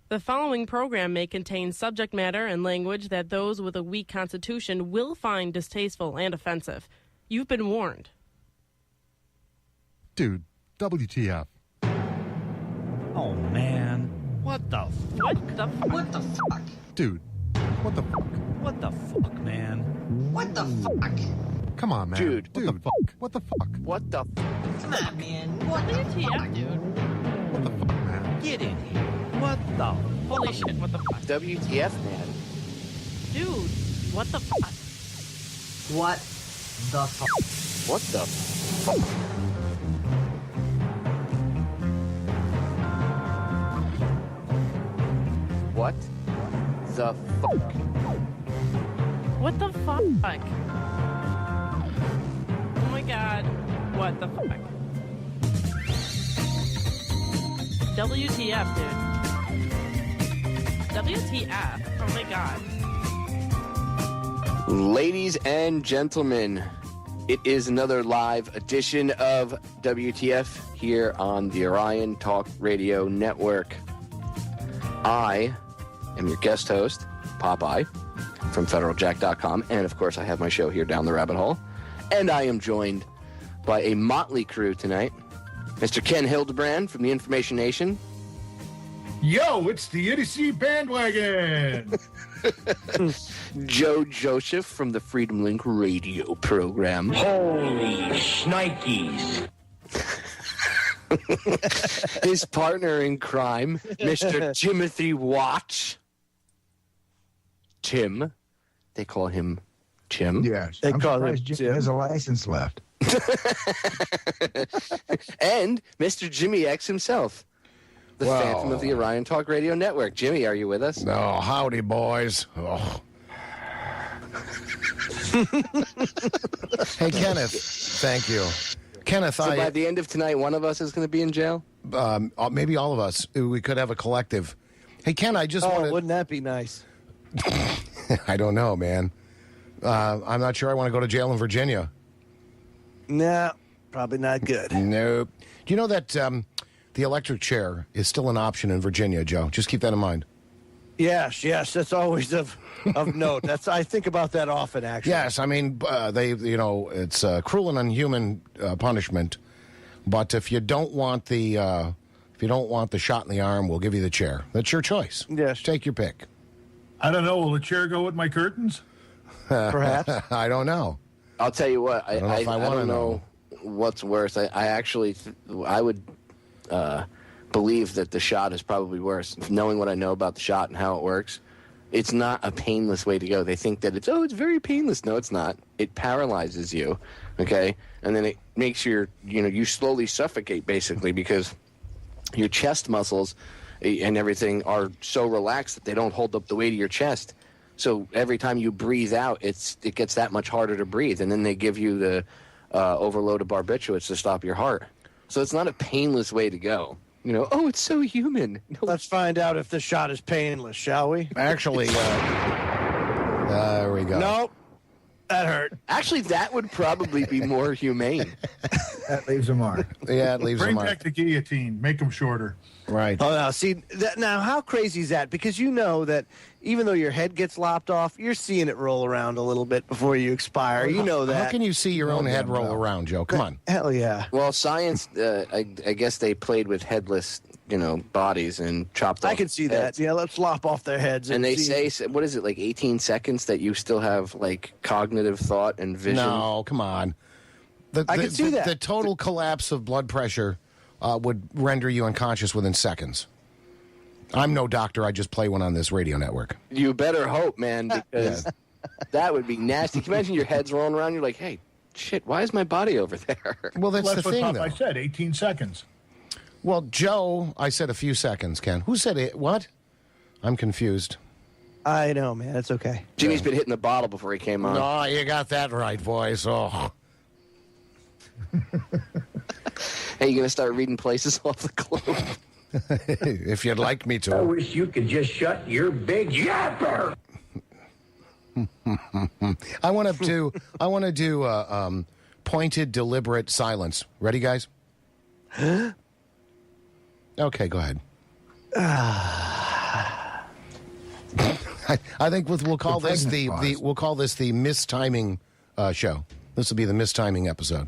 The following program may contain subject matter and language that those with a weak constitution will find distasteful and offensive. You've been warned. Dude, WTF. Oh, man. What the fuck? What the fuck? Dude, what the fuck? What the fuck, man? What the fuck? Come on, man. Dude. What the fuck? What the fuck? What the Come on, man. What the fuck? dude. What the fuck, man? Get in here. What the Holy shit, what the fuck? WTF, man? Dude, what the fuck? What the fuck? What the fuck? What the fuck? What the fuck? Oh my god, what the fuck? WTF, dude. WTF, oh my god. Ladies and gentlemen, it is another live edition of WTF here on the Orion Talk Radio Network. I am your guest host, Popeye, from FederalJack.com, and of course I have my show here down the rabbit hole. And I am joined by a motley crew tonight. Mr. Ken Hildebrand from the Information Nation. Yo, it's the Idiocy Bandwagon. Joe Joseph from the Freedom Link radio program. Holy shnikes. His partner in crime, Mr. Timothy Watts. Tim. They call him Tim. Yes. They I'm call surprised him Jim Jim. has a license left. And Mr. Jimmy X himself, the Well. Phantom of the Orion Talk Radio Network. Jimmy, are you with us? Oh, howdy, boys. Oh. Hey, Kenneth. Thank you. Kenneth, So by the end of tonight, one of us is going to be in jail? maybe all of us, we could have a collective. Hey, Ken, I just Oh, wanted... wouldn't that be nice? I don't know, man. I'm not sure I want to go to jail in Virginia. Nah, probably not good. Nope. Do you know that the electric chair is still an option in Virginia, Joe? Just keep that in mind. Yes, that's always of note. I think about that often, actually. Yes, I mean, it's cruel and unhuman punishment. But if you don't want the shot in the arm, we'll give you the chair. That's your choice. Yes. Take your pick. I don't know. Will the chair go with my curtains? Perhaps. I don't know. I'll tell you what. I don't know if I wanna don't know what's worse. I would believe that the shot is probably worse. Knowing what I know about the shot and how it works, it's not a painless way to go. They think that it's very painless. No, it's not. It paralyzes you, okay? And then it makes you slowly suffocate, basically, because your chest muscles and everything are so relaxed that they don't hold up the weight of your chest. So every time you breathe out, it gets that much harder to breathe. And then they give you the overload of barbiturates to stop your heart. So it's not a painless way to go. It's so human. No, Let's find out if the shot is painless, shall we? Actually, there we go. Nope. That hurt. actually, that would probably be more humane. That leaves a mark. Yeah, it leaves Bring them back the guillotine. Make them shorter. right. Oh, now, see, now how crazy is that? Because you know that even though your head gets lopped off, you're seeing it roll around a little bit before you expire. You know that. How can you see your own head roll around, Joe? Come on. Hell yeah. Well, science, I guess they played with headless, bodies and chopped off I can see that. heads. Yeah, let's lop off their heads. And they see. say, what is it, like 18 seconds that you still have, like, cognitive thought and vision? No, come on. I can see that. The total collapse of blood pressure would render you unconscious within seconds. I'm no doctor. I just play one on this radio network. You better hope, man, because that would be nasty. Can you imagine your head's rolling around? You're like, hey, shit, why is my body over there? Well, that's the what thing, Popeye though. said, 18 seconds. Well, Joe, I said a few seconds, Ken. Who said it? What? I'm confused. I know, man. It's okay. Jimmy's been hitting the bottle before he came on. No, you got that right, boys. Oh. Hey, you going to start reading places off the globe? If you'd like me I to. wish you could just shut your big yapper. I want to do pointed, deliberate silence. Ready, guys? Okay, go ahead. I think we'll call this pregnant pause. we'll call this the mistiming show. This will be the mistiming episode.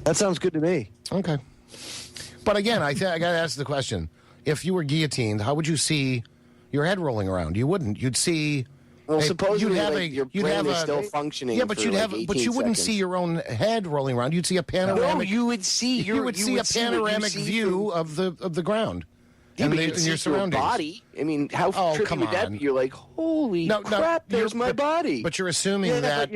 That sounds good to me. Okay. But again, I got to ask the question: if you were guillotined, how would you see your head rolling around? You wouldn't. You'd see. Well, supposedly you'd your brain have is still functioning. Yeah, but for you'd like have, 18 but you wouldn't seconds. see your own head rolling around. You'd see a panoramic. No, you would see. You would see a panoramic view of the ground. Yeah, but and you'd see your surroundings. Your body. I mean, how Oh, trippy come would that on. be? You're like, holy crap! There's my body. But you're assuming Yeah, that.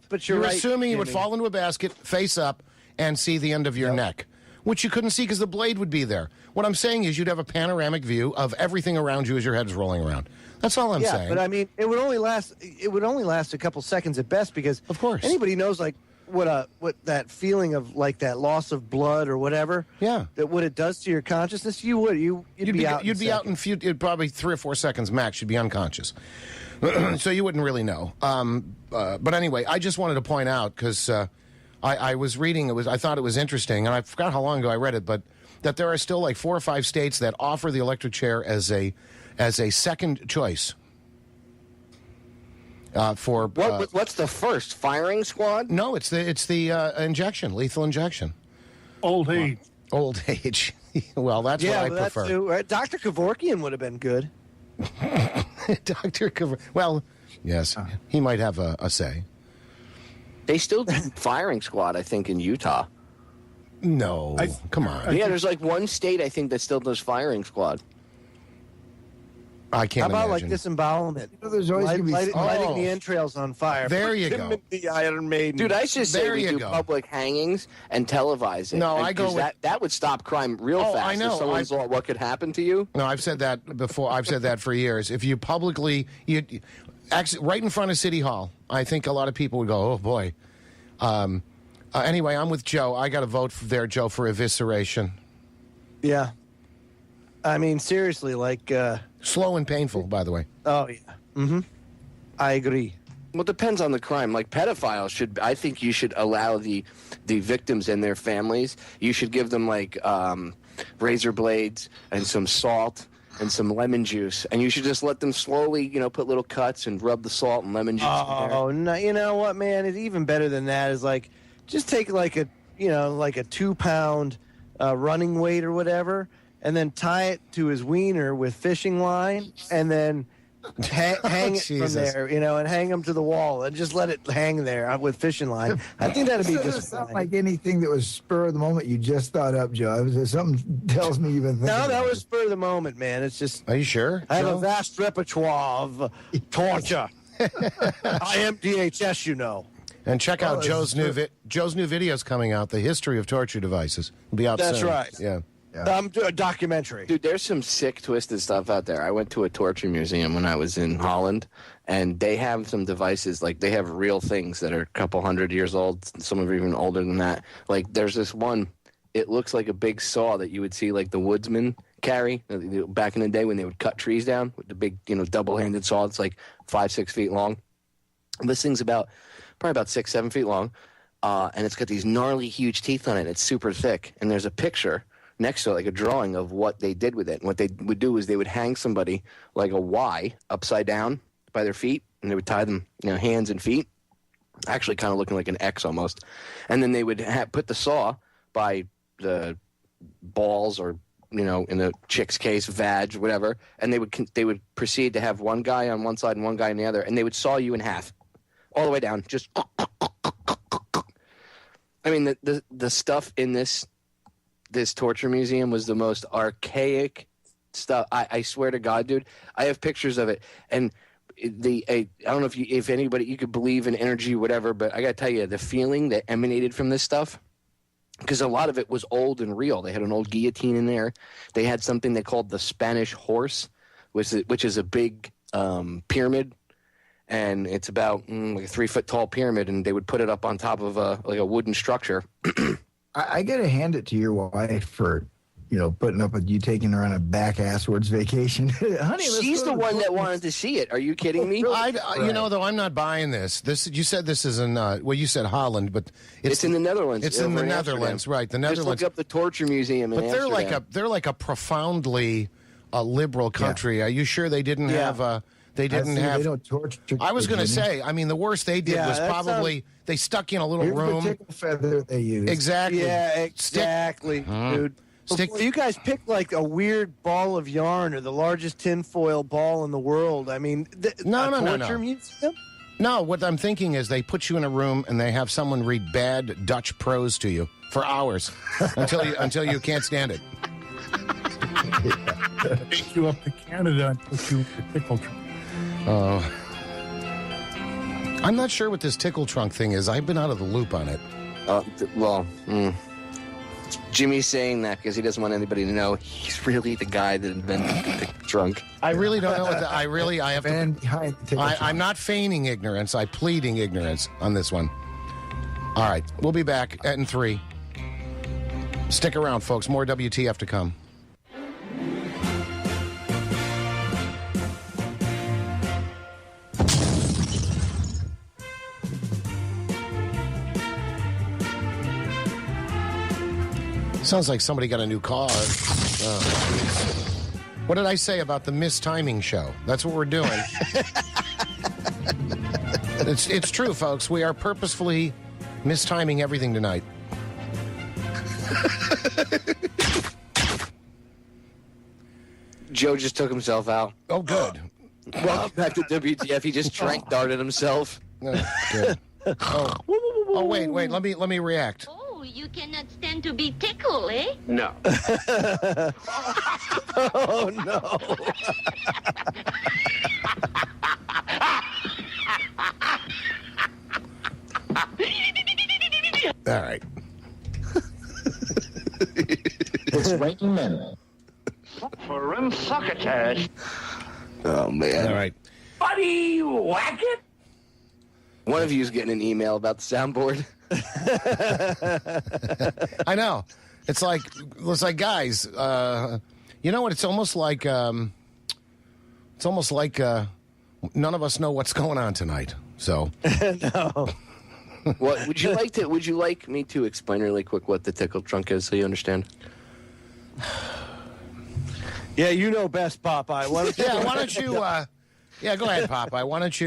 but you're right, assuming you would Jimmy. fall into a basket, face up, and see the end of your neck, which you couldn't see because the blade would be there. What I'm saying is, you'd have a panoramic view of everything around you as your head's rolling around. That's all I'm saying. But I mean, it would only last a couple seconds at best, because Of course. anybody knows like what that feeling of like that loss of blood or whatever. Yeah. That what it does to your consciousness. You'd be out. You'd be out in probably 3 or 4 seconds max. You'd be unconscious, so you wouldn't really know. But anyway, I just wanted to point out because I was reading I thought it was interesting, and I forgot how long ago I read it, but that there are still like 4 or 5 states that offer the electric chair as a second choice. For what's the first firing squad? No, it's the injection, lethal injection. Old age. Old age. Well, that's Yeah, what I but that's prefer. too, right? Dr. Kevorkian would have been good. Dr. Well, yes, he might have a say. They still do firing squad, I think, in Utah. No, come on. Yeah, there's like one state I think that still does firing squad. I How can't about imagine. like disembowelment? There's always going to be. Lighting the entrails on fire. There you Put go. him in the Iron Maiden. Dude, I should say There we you do go. public hangings and televise it. No, And I go 'cause with- that would stop crime real Oh, fast. I know. If someone saw what could happen to you. No, I've said that before. I've said that for years. If you publicly, right in front of City Hall, I think a lot of people would go, "Oh boy." Anyway, I'm with Joe. I got to vote there, Joe, for evisceration. Yeah. I mean, seriously, like. Slow and painful, by the way. Oh yeah. Mm-hmm. I agree. Well, it depends on the crime. Like pedophiles should, I think you should allow the victims and their families. You should give them like razor blades and some salt and some lemon juice, and you should just let them slowly, put little cuts and rub the salt and lemon juice. in there. Oh no! You know what, man? It's even better than that. Is like just take like a 2-pound running weight or whatever, and then tie it to his wiener with fishing line, and then hang it from Jesus. there, and hang him to the wall, and just let it hang there with fishing line. I think that'd be It doesn't just sound fine. like anything that was spur of the moment you just thought up, Joe. Something tells me you've been thinking. No, that about was it. spur of the moment, man. It's just Are you sure? I have Joe? a vast repertoire of torture. I am DHS, And check out Oh, Joe's Joe's new video's coming out. The history of torture devices will be out That's soon. right. Yeah. A documentary. Dude, there's some sick, twisted stuff out there. I went to a torture museum when I was in Holland, and they have some devices, like they have real things that are a couple 100 years old. Some are even older than that. Like there's this one, it looks like a big saw that you would see like the woodsman carry back in the day when they would cut trees down with the big, double-handed saw. It's like 5-6 feet long. And this thing's probably about 6-7 feet long, and it's got these gnarly, huge teeth on it. It's super thick, and there's a picture next to it, like a drawing of what they did with it. And what they would do is they would hang somebody like a Y upside down by their feet, and they would tie them, hands and feet, actually kind of looking like an X almost. And then they would put the saw by the balls or, in the chick's case, vag, whatever, and they would proceed to have one guy on one side and one guy on the other, and they would saw you in half, all the way down, just. I mean, the stuff in this torture museum was the most archaic stuff. I swear to God, dude, I have pictures of it. And I don't know if anybody, you could believe in energy, whatever, but I got to tell you, the feeling that emanated from this stuff, because a lot of it was old and real. They had an old guillotine in there. They had something they called the Spanish horse, which is a big pyramid. And it's about like a 3-foot tall pyramid, and they would put it up on top of a wooden structure. I got to hand it to your wife for, putting up with you taking her on a back-asswards vacation. Honey, let's She's go the to one that Portland. wanted to see it. Are you kidding me? Though I'm not buying this. You said this is in you said Holland, but It's in the Netherlands. It's in over the Amsterdam. Netherlands, right? The Just Netherlands. look up the torture museum in But they're Amsterdam. like a profoundly liberal country. Are you sure they didn't have They didn't have. They don't torture. I was going to kids, say. I mean, the worst they did Yeah, was that probably they stuck you in a little Here's room. the tickle feather they use. Exactly. Yeah, exactly, dude. Before you guys picked like a weird ball of yarn or the largest tinfoil ball in the world. I mean, No. torture museum? No, what I'm thinking is they put you in a room and they have someone read bad Dutch prose to you for hours until you can't stand it. Take you up to Canada and put you in the tickle trunk. Oh. I'm not sure what this tickle trunk thing is. I've been out of the loop on it. Jimmy's saying that because he doesn't want anybody to know he's really the guy that invented the trunk. I really don't know what I have to. Man behind the tickle trunk. I'm not feigning ignorance. I'm pleading ignorance on this one. All right. We'll be back in 3. Stick around, folks. More WTF to come. Sounds like somebody got a new car. Oh, what did I say about the mistiming show? That's what we're doing. It's true, folks. We are purposefully mistiming everything tonight. Joe just took himself out. Oh, good. Welcome back to WTF. He just trank darted himself. Good. Oh, wait. Let me react. Oh, you cannot stand to be tickled, eh? No. Oh, no. All right. It's raining men. For succotash. Oh, man. All right. Buddy, whack it. One of you is getting an email about the soundboard. I know. It's like guys. You know what? It's almost like none of us know what's going on tonight. So No. What would you like me to explain really quick what the tickle trunk is so you understand? Yeah, you know best, Popeye. Why don't you why don't you? Go ahead, Popeye. Why don't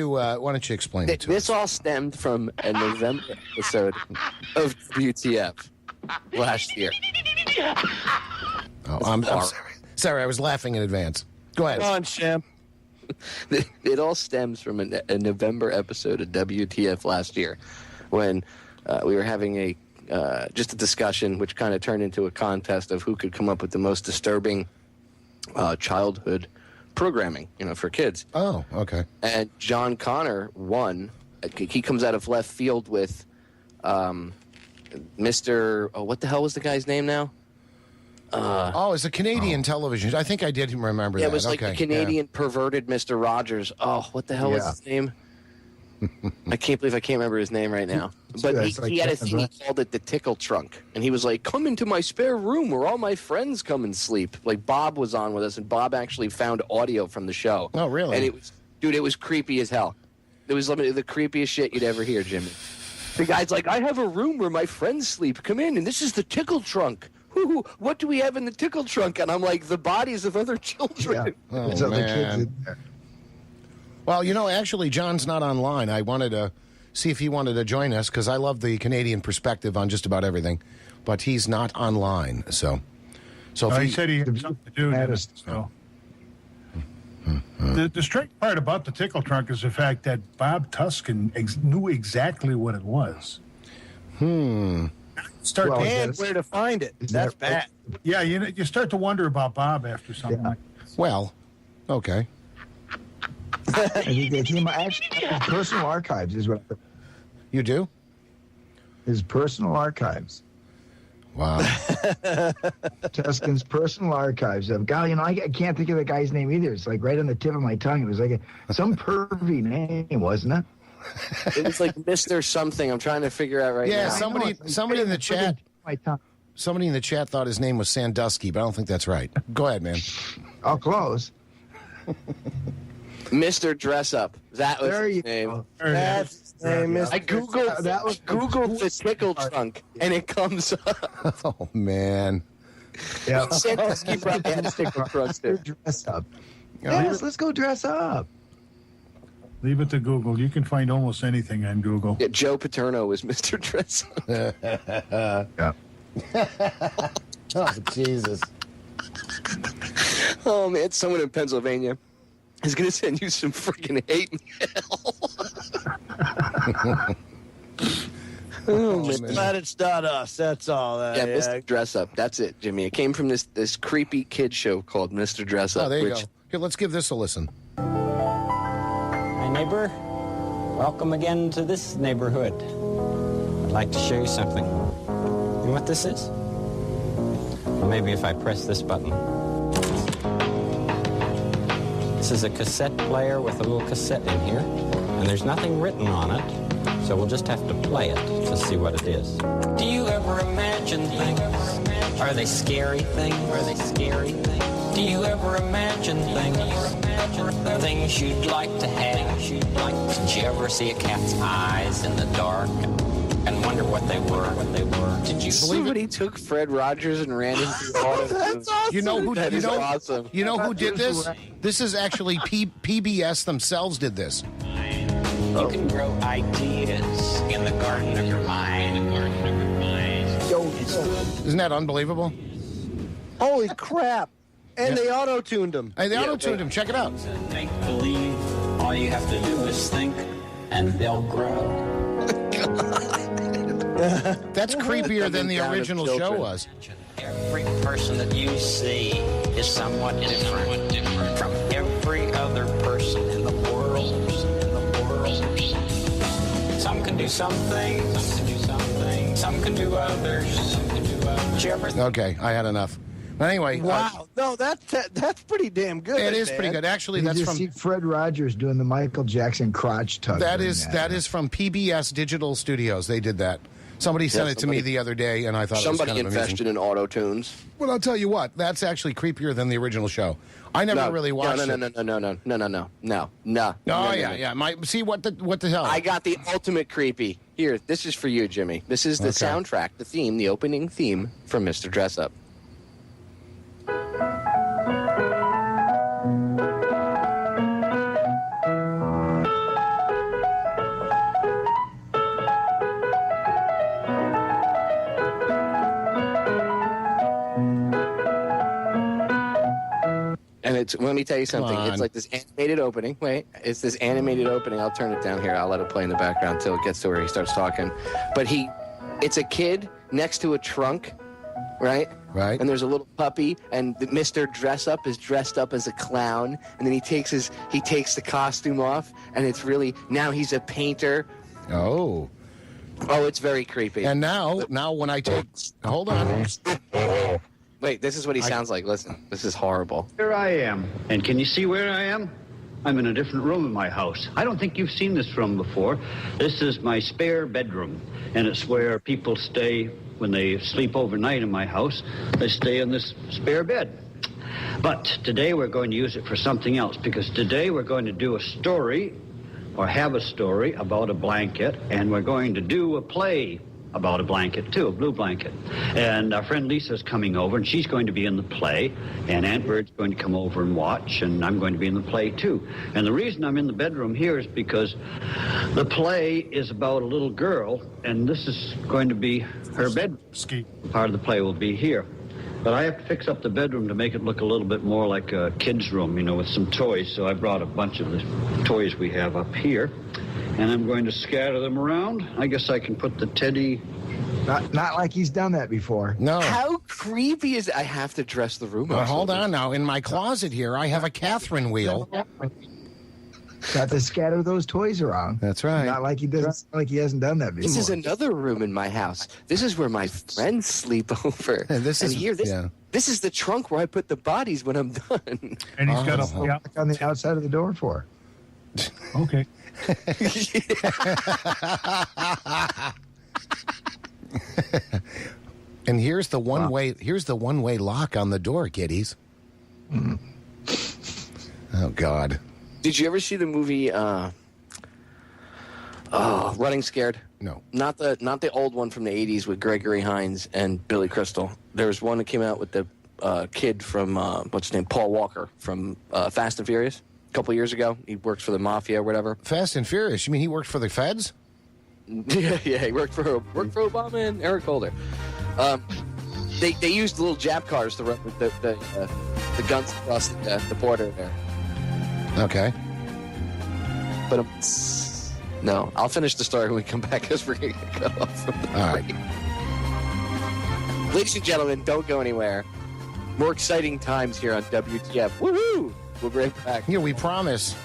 you explain it to This us? all stemmed from a November episode of WTF last year. Oh, I'm sorry. Sorry, I was laughing in advance. Go ahead. Come on, Sham. It all stems from a November episode of WTF last year when we were having just a discussion which kind of turned into a contest of who could come up with the most disturbing childhood programming, for kids. Oh, okay. And John Connor won. He comes out of left field with Mr. Oh, what the hell was the guy's name now? It's a Canadian television. I think I did remember that. Yeah, it was like the Canadian perverted Mr. Rogers. Oh, what the hell was his name? I can't believe I can't remember his name right now. But he had a thing, he called it the tickle trunk. And he was like, come into my spare room where all my friends come and sleep. Like Bob was on with us, and Bob actually found audio from the show. Oh, really? And it was creepy as hell. It was the creepiest shit you'd ever hear, Jimmy. The guy's like, I have a room where my friends sleep. Come in, and this is the tickle trunk. What do we have in the tickle trunk? And I'm like, the bodies of other children. Yeah. Oh, There's other man. kids in there. Well, actually, John's not online. I wanted to see if he wanted to join us because I love the Canadian perspective on just about everything, but he's not online. So if He said he had something to do with it. So. The strange part about the tickle trunk is the fact that Bob Tuscan knew exactly what it was. Start Well, to, And where to find it. That's bad. yeah, you start to wonder about Bob after something like this. Well, okay. I think they came actually his personal archives is what You do? his personal archives. Wow. Tuscan's personal archives of God. I can't think of the guy's name either. It's like right on the tip of my tongue. It was like some pervy name, wasn't it? It was like Mr. Something. I'm trying to figure out right Yeah, now. somebody in the chat. My tongue. Somebody in the chat thought his name was Sandusky, but I don't think that's right. Go ahead, man. Oh, close. Mr. Dress Up. That was There his you name. go. That's his name, Mr. I googled That was Googled the tickle trunk, and it comes up. Oh, man. Yeah. Sandusky probably had a tickle trunk too. Dress up. Yes, let's go dress up. Leave it to Google. You can find almost anything on Google. Yeah, Joe Paterno was Mr. Dress Up. Yeah. Oh, Jesus. Oh, man, someone in Pennsylvania is going to send you some freaking hate mail. Oh, man. Glad it's not us. That's all. Yeah, Mr. Dress Up. That's it, Jimmy. It came from this creepy kid show called Mr. Dress Up. Oh, there you go. Here, let's give this a listen. Hi, neighbor. Welcome again to this neighborhood. I'd like to show you something. You know what this is? Well, maybe if I press this button. This is a cassette player with a little cassette in here, and there's nothing written on it, so we'll just have to play it to see what it is. Do you ever imagine things? Are they scary things? Are they scary things? Do you ever imagine things? Things you'd like to have? Did you ever see a cat's eyes in the dark and wonder what they were? Did you Somebody took Fred Rogers and ran into auto. That's awesome. You know who? That you is know, awesome. You know who did this? This is actually PBS themselves did this. You can grow ideas in the garden of your mind. Isn't that unbelievable? Holy crap. And they auto-tuned him. Hey, they auto-tuned him. Check it out. Make believe. All you have to do is think, and they'll grow. That's creepier than the Down of original show children. was. Every person that you see is somewhat different from every other person in the world. Some can do some things, some can do others. Did you ever Okay, I had enough. But anyway, Wow. No, that's pretty damn good. it is man. pretty good. Actually, You that's just from see Fred Rogers doing the Michael Jackson crotch tug. that during is from PBS Digital Studios. They did that. Somebody sent it to me the other day, and I thought Somebody it was kind of invested amazing. in auto tunes. Well, I'll tell you what. That's actually creepier than the original show. I never really watched it. No. Oh yeah. See what the hell? I got the ultimate creepy. Here, this is for you, Jimmy. This is the soundtrack, the theme, the opening theme from Mr. Dress Up. And let me tell you something. Come on. It's like this animated opening. Wait, it's this animated opening. I'll turn it down here. I'll let it play in the background until it gets to where he starts talking. But it's a kid next to a trunk, right? Right. And there's a little puppy, and Mr. Dress Up is dressed up as a clown, and then he takes the costume off, and it's really now he's a painter. Oh, it's very creepy. and now when I take, hold on. Wait, this is what he sounds like. Listen, this is horrible. Here I am. And can you see where I am? I'm in a different room in my house. I don't think you've seen this room before. This is my spare bedroom, and it's where people stay when they sleep overnight in my house. They stay in this spare bed. But today we're going to use it for something else, because today we're going to do a story, or have a story about a blanket, and we're going to do a play about a blanket, too, a blue blanket. And our friend Lisa's coming over, and she's going to be in the play, and Aunt Bird's going to come over and watch, and I'm going to be in the play, too. And the reason I'm in the bedroom here is because the play is about a little girl, and this is going to be her bedroom. Part of the play will be here. But I have to fix up the bedroom to make it look a little bit more like a kid's room, with some toys. So I brought a bunch of the toys we have up here, and I'm going to scatter them around. I guess I can put the teddy... Not like he's done that before. No. How creepy is it? I have to dress the room up. Hold on now. In my closet here, I have a Catherine wheel. Got to scatter those toys around. That's right. Not like he doesn't. Like he hasn't done that before. This is another room in my house. This is where my friends sleep over. This is the trunk where I put the bodies when I'm done. And he's got on the outside of the door for. Okay. And here's the one-way lock on the door, kiddies. Oh God. Did you ever see the movie Running Scared? No. Not the old one from the 80s with Gregory Hines and Billy Crystal. There was one that came out with the kid from what's his name, Paul Walker from Fast and Furious. a couple years ago. He works for the mafia or whatever. Fast and Furious. You mean he worked for the feds? Yeah, he worked for Obama and Eric Holder. They used little Jap cars to run the guns across the border there. Okay. But no, I'll finish the story when we come back because we're going to get cut off from the break. Ladies and gentlemen, don't go anywhere. More exciting times here on WTF. Woohoo! We'll be right back. Yeah, we promise.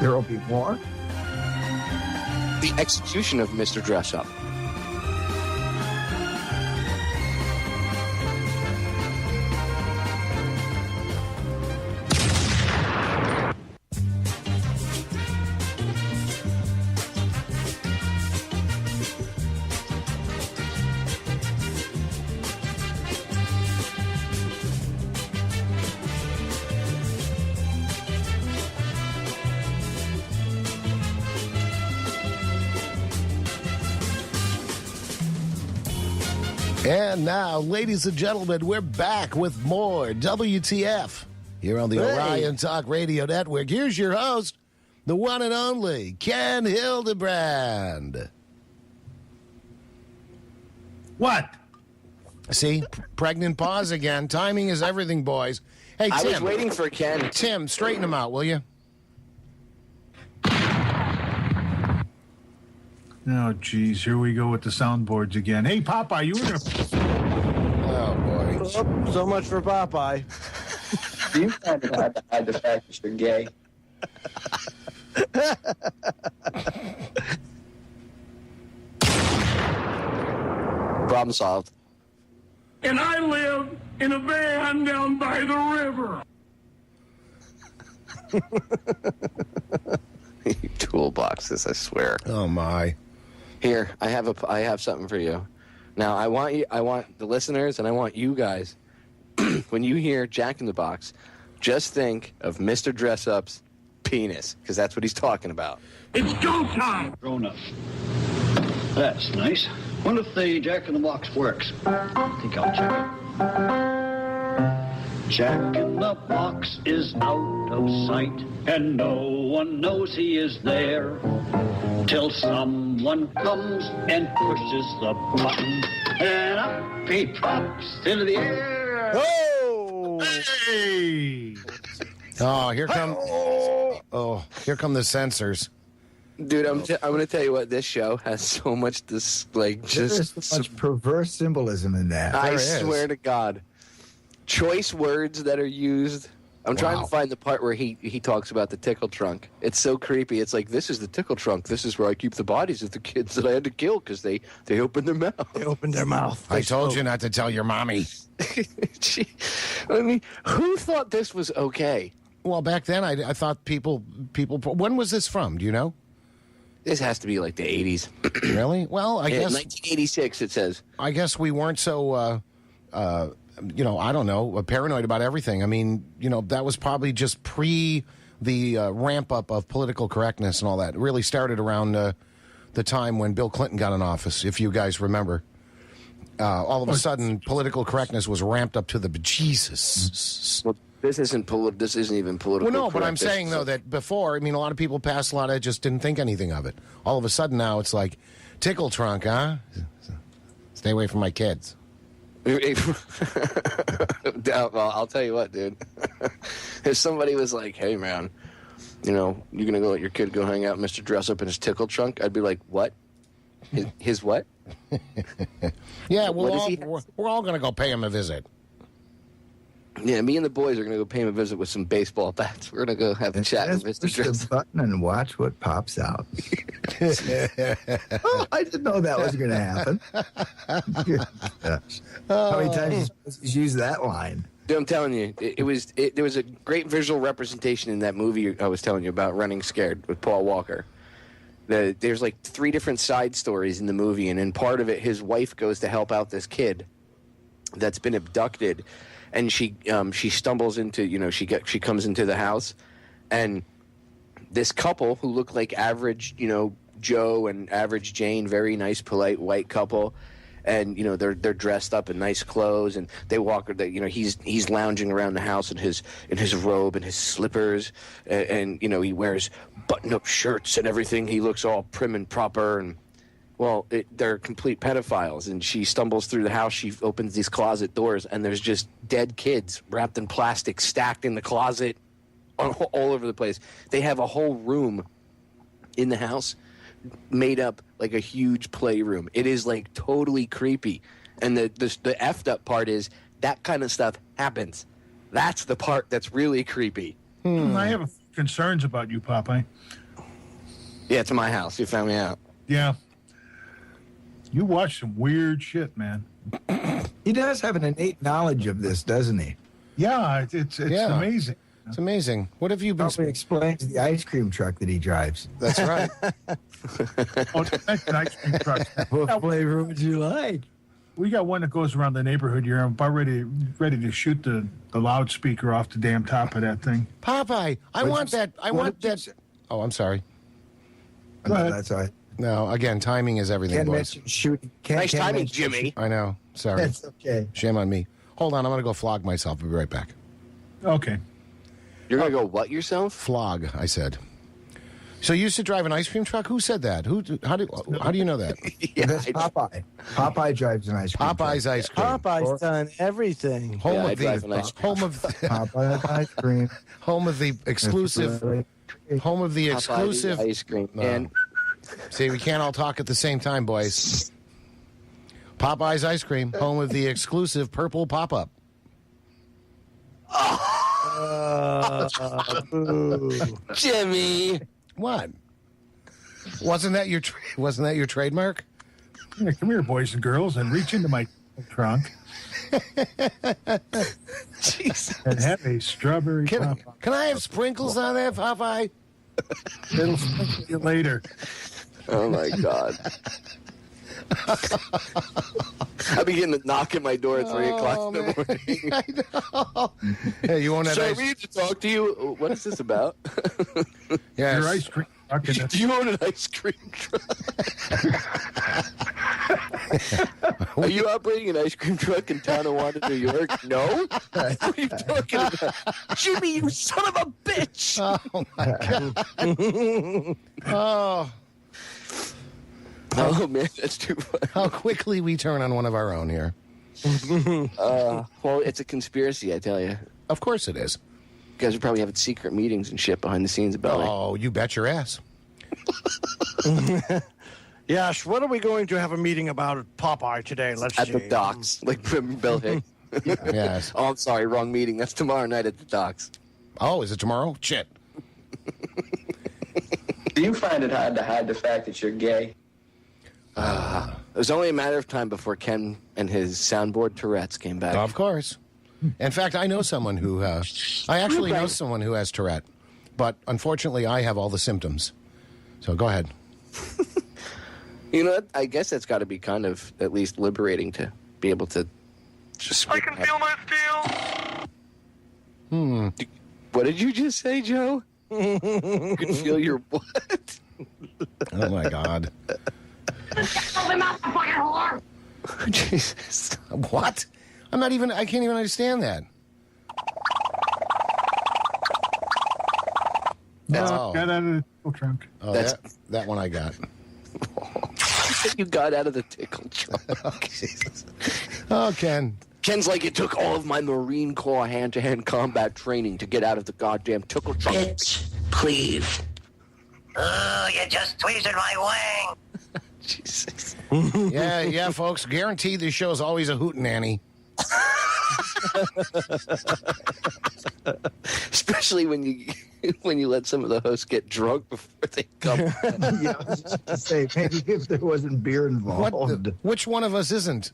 There will be more? The execution of Mr. Dress Up. And now, ladies and gentlemen, we're back with more WTF here on the Orion Talk Radio Network. Here's your host, the one and only Ken Hildebrand. What? See, pregnant pause again. Timing is everything, boys. Hey, Tim. I was waiting for Ken. Tim, straighten him out, will you? Oh, geez, here we go with the soundboards again. Hey, Popeye, you were going to... Oh, boy. Oh, so much for Popeye. You kind of have to hide the fact that you're gay. Problem solved. And I live in a van down by the river. Toolboxes, I swear. Oh, my. Here, I have something for you. Now, I want the listeners, and I want you guys, when you hear Jack in the Box, just think of Mr. Dress Up's penis, because that's what he's talking about. It's go time. Grown up. That's nice. Wonder if the Jack in the Box works. I think I'll check it. Jack in the Box is out of sight, and no one knows he is there, till someone comes and pushes the button, and up he drops into the air. Oh! Hey! Oh, here come the censors. Dude, I'm going to tell you what, this show has so much There's just... so much perverse symbolism in that. I swear to God. Choice words that are used. I'm trying to find the part where he talks about the tickle trunk. It's so creepy. It's like, this is the tickle trunk. This is where I keep the bodies of the kids that I had to kill because they opened their mouth. They opened their mouth. I told you not to tell your mommy. I mean, who thought this was okay? Well, back then, I thought people. When was this from? Do you know? This has to be like the 80s. Really? Well, I guess 1986. It says. I guess we weren't so. I don't know, paranoid about everything. I mean, that was probably just pre the ramp up of political correctness and all that. It really started around the time when Bill Clinton got in office, if you guys remember. All of a sudden, political correctness was ramped up to the bejesus. Well, this isn't even political. Well, no, but I'm saying, though, that before, a lot of people passed a lot of just didn't think anything of it. All of a sudden now it's like, tickle trunk, huh? Stay away from my kids. Well, I'll tell you what, dude. If somebody was like, hey, man, you're going to go let your kid go hang out Mr. Dress Up in his tickle trunk, I'd be like, what? His what? Yeah, we're all going to go pay him a visit. Yeah, me and the boys are going to go pay him a visit with some baseball bats. We're going to go have a chat with Mr. Push Dress. the button and watch what pops out. Oh, I didn't know that was going to happen. Gosh. How many times are you supposed to use that line? Dude, I'm telling you, there was a great visual representation in that movie I was telling you about, Running Scared, with Paul Walker. There's like 3 different side stories in the movie, and in part of it, his wife goes to help out this kid that's been abducted, and she stumbles into, she comes into the house, and this couple who look like average, Joe and average Jane, very nice, polite white couple, and they're dressed up in nice clothes, and they walk. He's lounging around the house in his robe and his slippers, and he wears button-up shirts and everything. He looks all prim and proper, and they're complete pedophiles. And she stumbles through the house. She opens these closet doors, and there's just dead kids wrapped in plastic, stacked in the closet, all over the place. They have a whole room in the house made up like a huge playroom. It is like totally creepy. And the effed up part is that kind of stuff happens. That's the part that's really creepy. I have concerns about you, Popeye. Yeah, it's my house. You found me out. Yeah. You watch some weird shit, man. He does have an innate knowledge of this, doesn't he? Yeah, it's amazing. It's amazing. What have you been... Probably explains the ice cream truck that he drives. That's right. That's an ice cream truck. What flavor would you like? We got one that goes around the neighborhood here. I'm about ready to shoot the loudspeaker off the damn top of that thing. Popeye, I want that. Oh, I'm sorry. No, that's all right. No, again, timing is everything, Can't boys. mention shooting. Nice timing, Jimmy. I know. Sorry. That's okay. Shame on me. Hold on, I'm going to go flog myself. I'll be right back. Okay. You're going to go what yourself? Flog, I said. So you used to drive an ice cream truck? Who said that? How do you know that? That's Popeye. Popeye drives an ice cream Popeye's truck. ice cream. Popeye's done everything. Home of Popeye's ice cream. Home of the exclusive. Home of the exclusive ice cream. And see, we can't all talk at the same time, boys. Popeye's ice cream, home of the exclusive purple pop-up. Jimmy. What? Wasn't that your trademark? Yeah, come here, boys and girls, and reach into my trunk. Jesus. And have a strawberry pop. Can I have sprinkles on that, Popeye? It'll sprinkle you later. Oh my God. I'll be getting a knock at my door at 3 o'clock in the morning. I know. Hey, you want that? Sorry, we need to talk to you. What is this about? Yes. Your ice cream truck. Do you own an ice cream truck? Are you operating an ice cream truck in Tonawanda, New York? No? What are you talking about? Jimmy, you son of a bitch! Oh, my God. Oh, man, that's too funny. How quickly we turn on one of our own here. Well, it's a conspiracy, I tell you. Of course it is. You guys are probably having secret meetings and shit behind the scenes about it. Oh, you bet your ass. Yash, what are we going to have a meeting about at Popeye today? Let's At see. the docks, like Bill Hicks. Yes. Oh, I'm sorry, wrong meeting. That's tomorrow night at the docks. Oh, is it tomorrow? Shit. Do you find it hard to hide the fact that you're gay? It was only a matter of time before Ken and his soundboard Tourette's came back. Of course. In fact, I know someone who, I actually know someone who has Tourette, but unfortunately I have all the symptoms. So go ahead. You know, I guess that's got to be kind of at least liberating to be able to just... I can feel my steel. What did you just say, Joe? You can feel your what? Oh, my God. Jesus. What? I can't even understand that. No, got out of the trunk. Oh, that one I got. You got out of the tickle trunk. Oh, Jesus. Oh, Ken. Ken's like, it took all of my Marine Corps hand-to-hand combat training to get out of the goddamn tickle trunk. Bitch, please. Oh, you just tweezed my wing. Jesus. Yeah, folks. Guaranteed this show's always a hootenanny. Especially when you let some of the hosts get drunk before they come. Yeah, I was just to say, maybe if there wasn't beer involved. Which one of us isn't?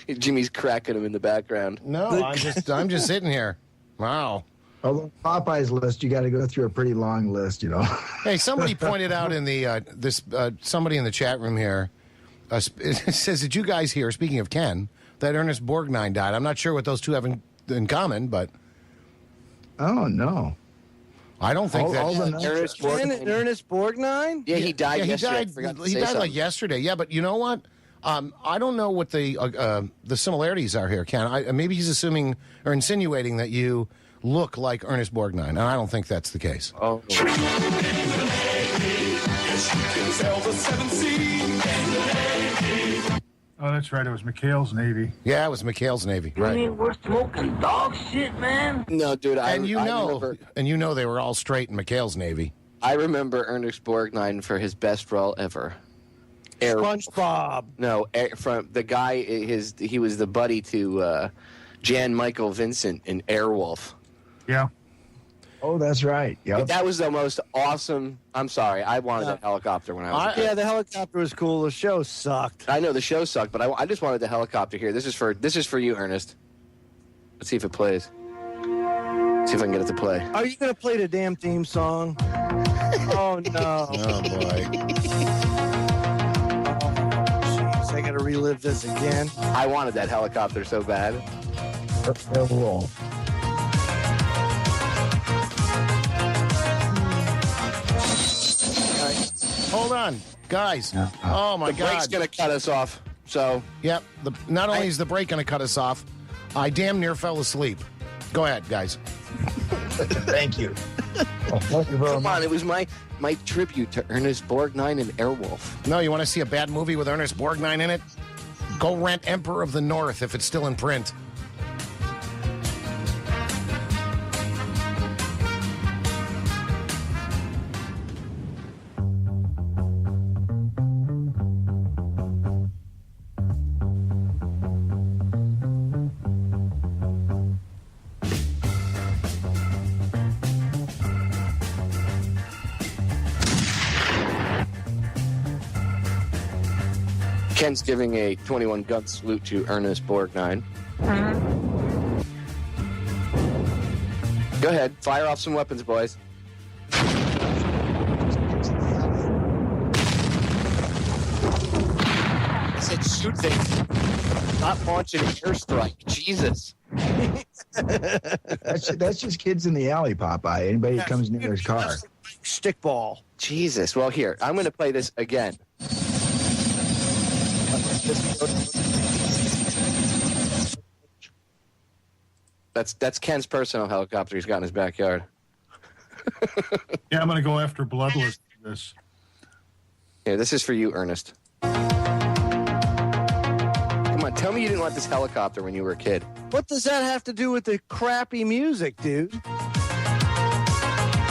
Jimmy's cracking him in the background. No, I'm just sitting here. Wow. Although Popeye's list, you got to go through a pretty long list, you know. Hey, somebody pointed out in the somebody in the chat room here it says, did you guys hear, speaking of Ken, that Ernest Borgnine died? I'm not sure what those two have in common, but... Oh, no. I don't think All the that. nuns Ernest are- Ernest Borgnine? Yeah, he died Yeah, yesterday. I he forgot died. to He say died like something. yesterday. Yeah, but you know what? I don't know what the similarities are here, Ken. Maybe he's assuming or insinuating that you look like Ernest Borgnine, and I don't think that's the case. Oh. Oh, that's right. It was McHale's Navy. Yeah, it was McHale's Navy. You mean we're smoking dog shit, man? No, dude. I remember they were all straight in McHale's Navy. I remember Ernest Borgnine for his best role ever. SpongeBob. No, from the guy. He was the buddy to Jan Michael Vincent in Airwolf. Yeah. Oh, that's right. Yep. That was the most awesome. I'm sorry, I wanted that helicopter when I was. a kid. Yeah, the helicopter was cool. The show sucked. I know the show sucked, but I just wanted the helicopter here. This is for you, Ernest. Let's see if it plays. See if I can get it to play. Are you going to play the damn theme song? Oh, no. Oh, boy. Jeez, I got to relive this again. I wanted that helicopter so bad. Roll. Hold on, guys. Oh, my The break's God. gonna cut us off. So. Yep. Not only is the break going to cut us off, I damn near fell asleep. Go ahead, guys. Thank you. Oh, thank you very Come much. on, it was my tribute to Ernest Borgnine and Airwolf. No, you want to see a bad movie with Ernest Borgnine in it? Go rent Emperor of the North if it's still in print. Ken's giving a 21 gun salute to Ernest Borgnine. Go ahead, fire off some weapons, boys. I said shoot things, not launch an airstrike. Jesus. That's just kids in the alley, Popeye. Anybody that comes near his car. Stickball. Jesus. Well, here, I'm going to play this again. That's Ken's personal helicopter he's got in his backyard. Yeah, I'm going to go after Bloodless for this. Here, this is for you, Ernest. Come on, tell me you didn't want this helicopter when you were a kid. What does that have to do with the crappy music, dude?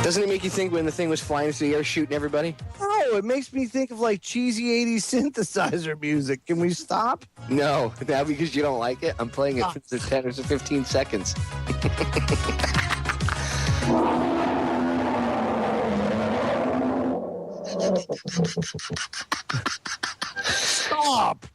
Doesn't it make you think when the thing was flying through the air shooting everybody? No, it makes me think of like cheesy 80s synthesizer music. Can we stop? No, now because you don't like it, I'm playing it for 10 or 15 seconds. Stop!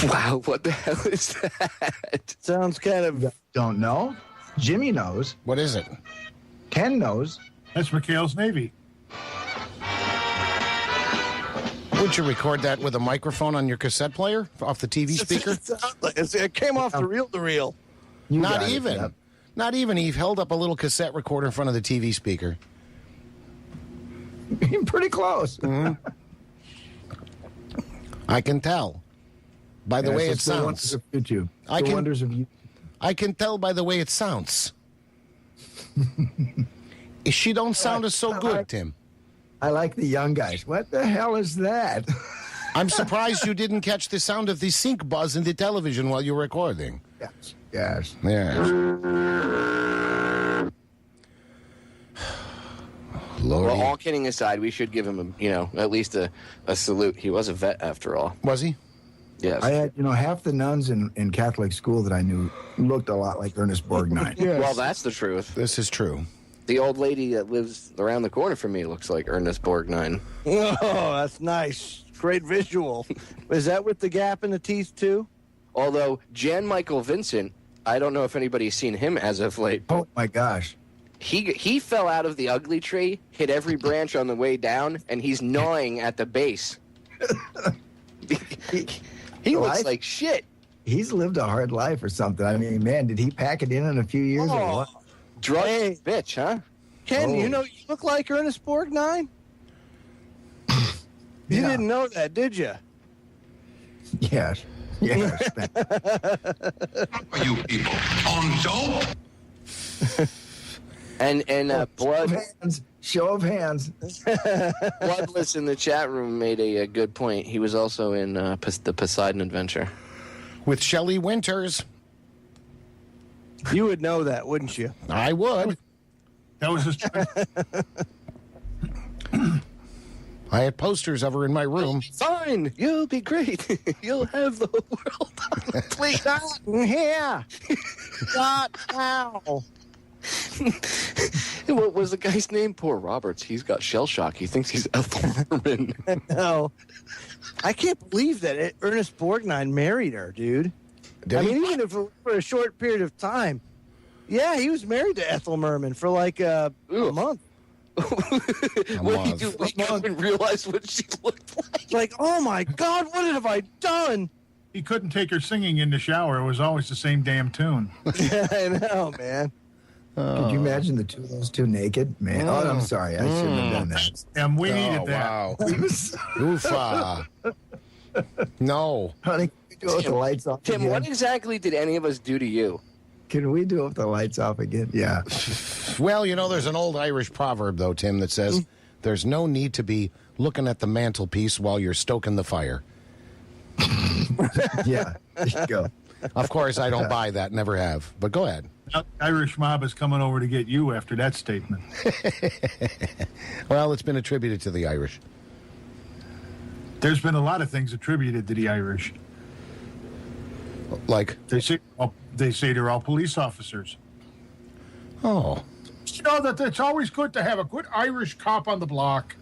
Wow, what the hell is that? Sounds kind of... Don't know. Jimmy knows. What is it? Ken knows. That's McHale's Navy. Would you record that with a microphone on your cassette player off the TV speaker? It came off the reel-to-reel. Not even. Yep. Not even. He held up a little cassette recorder in front of the TV speaker. Pretty close. Mm-hmm. I can tell by the way it sounds. YouTube. Wonders of you. I can tell by the way it sounds. She don't sound so good, Tim. I like the young guys. What the hell is that? I'm surprised you didn't catch the sound of the sync buzz in the television while you were recording. Yes. Yes. Yes. Lordy. Well, all kidding aside, we should give him, at least a salute. He was a vet after all. Was he? Yes. I had, half the nuns in Catholic school that I knew looked a lot like Ernest Borgnine. Yes. Well, that's the truth. This is true. The old lady that lives around the corner from me looks like Ernest Borgnine. Oh, that's nice. Great visual. Is that with the gap in the teeth, too? Although, Jan Michael Vincent, I don't know if anybody's seen him as of late. Oh, my gosh. He fell out of the ugly tree, hit every branch on the way down, and he's gnawing at the base. He looks like shit. he's lived a hard life or something. I mean, man, did he pack it in a few years or what? Drug bitch, huh? Ken, Oh. you look like Ernest Borgnine? You didn't know that, did you? Yes. Yes. Are you people on dope? And blood. Show of hands. Bloodless in the chat room made a good point. He was also in the Poseidon Adventure with Shelley Winters. You would know that, wouldn't you? I would. That was his. I had posters of her in my room. Fine, you'll be great. You'll have the whole world on the plate. Yeah. Not now. What was the guy's name? Poor Roberts. He's got shell shock. He thinks he's Ethel Merman. No. I can't believe that Ernest Borgnine married her, dude. Did he? Even if for a short period of time. Yeah, he was married to Ethel Merman for like a month. What did he do? We couldn't realize what she looked like. Like, oh my God, what have I done? He couldn't take her singing in the shower. It was always the same damn tune. I know, man. Could you imagine the two of those two naked? Man, oh, I'm sorry. I shouldn't have done that. And we needed that. Wow. Oofa. No. Honey, can we do it with the lights off Tim, again? what exactly did any of us do to you? Can we do it with the lights off again? Yeah. Well, there's an old Irish proverb, though, Tim, that says there's no need to be looking at the mantelpiece while you're stoking the fire. Yeah. There you go. Of course, I don't buy that. Never have. But go ahead. Irish mob is coming over to get you after that statement. Well, it's been attributed to the Irish. There's been a lot of things attributed to the Irish. Like? They say they're all police officers. Oh. You know that it's always good to have a good Irish cop on the block.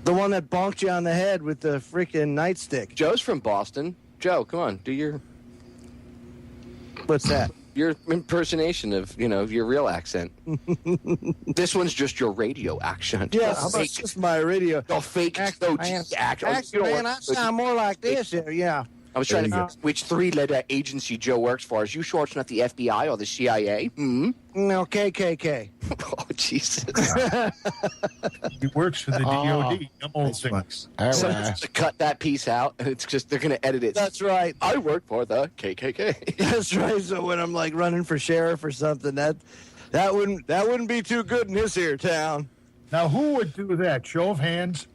The one that bonked you on the head with the freaking nightstick. Joe's from Boston. Joe, come on, do your... What's that? Your impersonation of, your real accent. This one's just your radio accent. Yes, it's just my radio. The fake Actually, man, I sound more like this here, yeah. I was trying to figure which three-letter agency Joe works for. Is you sure it's not the FBI or the CIA? Hmm? No, KKK. Oh, Jesus. He works for the DOD. Old things. Someone's to cut that piece out, and it's just, they're going to edit it. That's right. I work for the KKK. That's right. So when I'm like running for sheriff or something, that wouldn't be too good in this here town. Now, who would do that? Show of hands.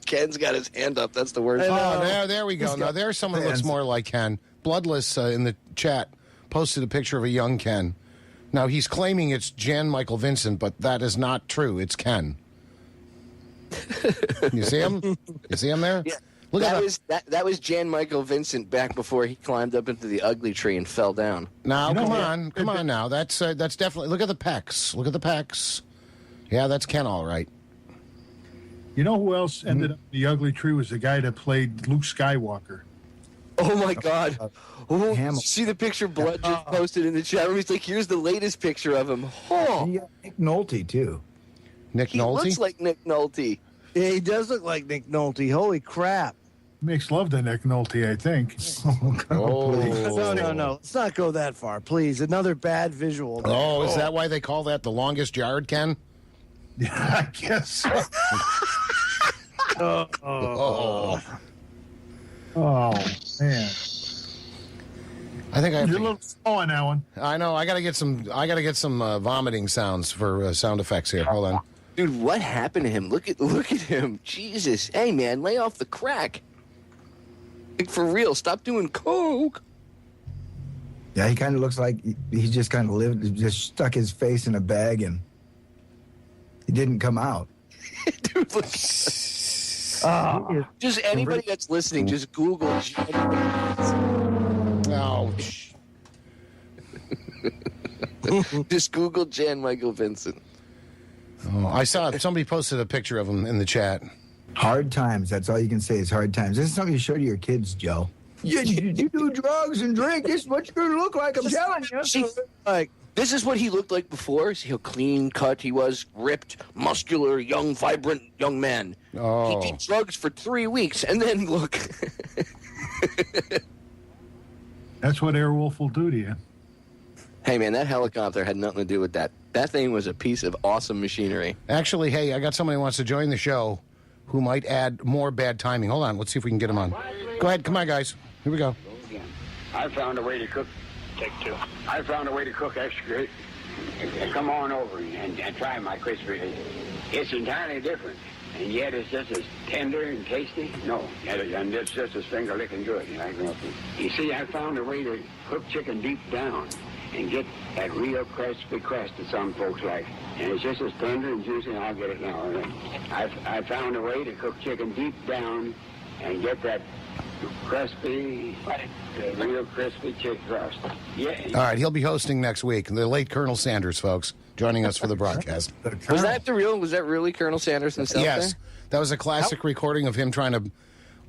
Ken's got his hand up. That's the word. Oh, there we go. Now, there's someone who looks more like Ken. Bloodless in the chat posted a picture of a young Ken. Now, he's claiming it's Jan Michael Vincent, but that is not true. It's Ken. You see him? You see him there? Yeah. Look That was Jan Michael Vincent back before he climbed up into the ugly tree and fell down. Now, come on now. That's definitely. Look at the pecs. Look at the pecs. Yeah, that's Ken, all right. You know who else ended up in the ugly tree was the guy that played Luke Skywalker. Oh, my God. Oh, see the picture Blood just posted in the chat room? He's like, here's the latest picture of him. Oh. And you got Nick Nolte, too. Nick Nolte? He looks like Nick Nolte. Yeah, he does look like Nick Nolte. Holy crap. Makes love to Nick Nolte, I think. No. Let's not go that far, please. Another bad visual. Oh, is that why they call that the longest yard, Ken? Yeah, I guess so. Oh, man. I think I have You're to, a little slow on that one. I know. I got to get some vomiting sounds for sound effects here. Hold on. Dude, what happened to him? Look at him. Jesus. Hey, man, lay off the crack. Like, for real, stop doing coke. Yeah, he kind of looks like he just kind of just stuck his face in a bag and he didn't come out. Dude, look. Just anybody that's listening, just Google. Ouch. Just Google Jan Michael Vincent. Oh, I saw somebody posted a picture of him in the chat. Hard times. That's all you can say is hard times. This is something you show to your kids, Joe. You do drugs and drink. This is what you're going to look like. I'm telling you. This is what he looked like before. See how clean cut he was, ripped, muscular, young, vibrant young man. Oh. He did drugs for 3 weeks, and then look. That's what Airwolf will do to you. Hey, man, that helicopter had nothing to do with that. That thing was a piece of awesome machinery. Actually, hey, I got somebody who wants to join the show who might add more bad timing. Hold on. Let's see if we can get him on. Go ahead. Come on, guys. Here we go. I found a way to cook. Take two. I found a way to cook extra great. Come on over and try my crispy. It's entirely different, and yet it's just as tender and tasty. No, and it's just as finger-licking good. You see, I found a way to cook chicken deep down and get that real crispy crust that some folks like. And it's just as tender and juicy, and I'll get it now. I found a way to cook chicken deep down and get that crispy, real crispy chicken crust. Yeah. All right, he'll be hosting next week. The late Colonel Sanders, folks, joining us for the broadcast. Was that really Colonel Sanders himself? Yes. There? That was a classic recording of him trying to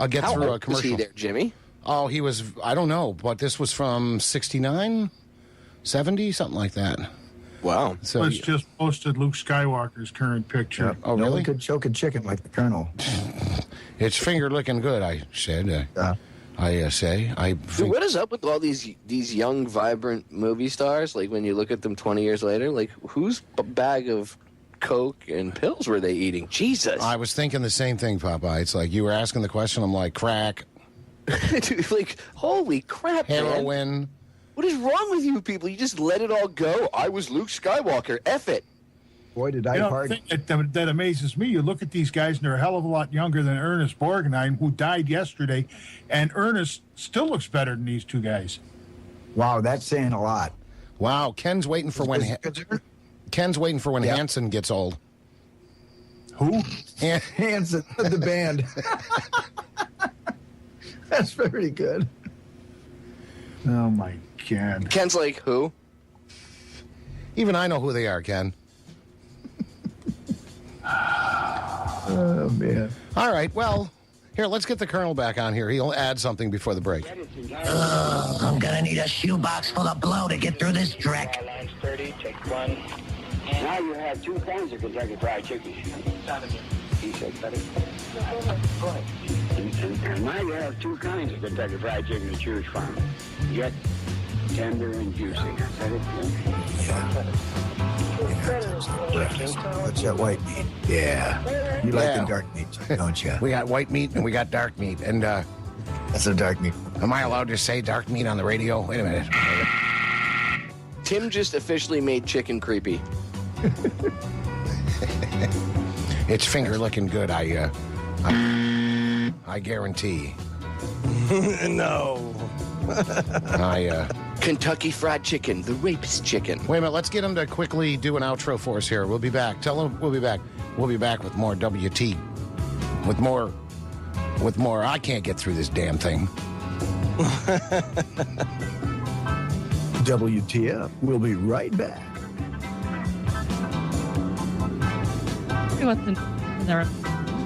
get through a commercial. Was he there, Jimmy? Oh, he was, I don't know, but this was from 69, 70, something like that. Wow. So Let's just posted Luke Skywalker's current picture. Yeah. Oh, really? No one could choke a chicken like the Colonel. It's finger looking good, I said. I say. Dude, what is up with all these young, vibrant movie stars? Like, when you look at them 20 years later, like, whose bag of Coke and pills were they eating? Jesus. I was thinking the same thing, Popeye. It's like you were asking the question, I'm like, crack. Dude, like, holy crap, heroin. Man. What is wrong with you people? You just let it all go. I was Luke Skywalker. F it. Boy, did I party. The thing that amazes me, you look at these guys, and they're a hell of a lot younger than Ernest Borgnine, who died yesterday, and Ernest still looks better than these two guys. Wow, that's saying a lot. Wow, Ken's waiting for when Hanson gets old. Who? Hanson, the band. That's very good. Oh, my God. Ken's like, who? Even I know who they are, Ken. Oh, man. All right, well, here, let's get the Colonel back on here. He'll add something before the break. I'm gonna need a shoebox full of blow to get through this dreck. Lines 30, take one. Now you have two kinds of Kentucky Fried Chicken. He said, buddy. Go ahead. And now you have two kinds of Kentucky Fried Chicken to choose from. Yet tender and juicy. Is that it? What's that white meat? Yeah. You like the dark meat, don't you? We got white meat and we got dark meat. And that's a dark meat. Am I allowed to say dark meat on the radio? Wait a minute. Tim just officially made chicken creepy. It's finger looking good. I guarantee. No. Kentucky Fried Chicken, the rapist chicken. Wait a minute. Let's get him to quickly do an outro for us here. We'll be back. Tell him we'll be back. We'll be back with more WT. With more. I can't get through this damn thing. WTF. We'll be right back.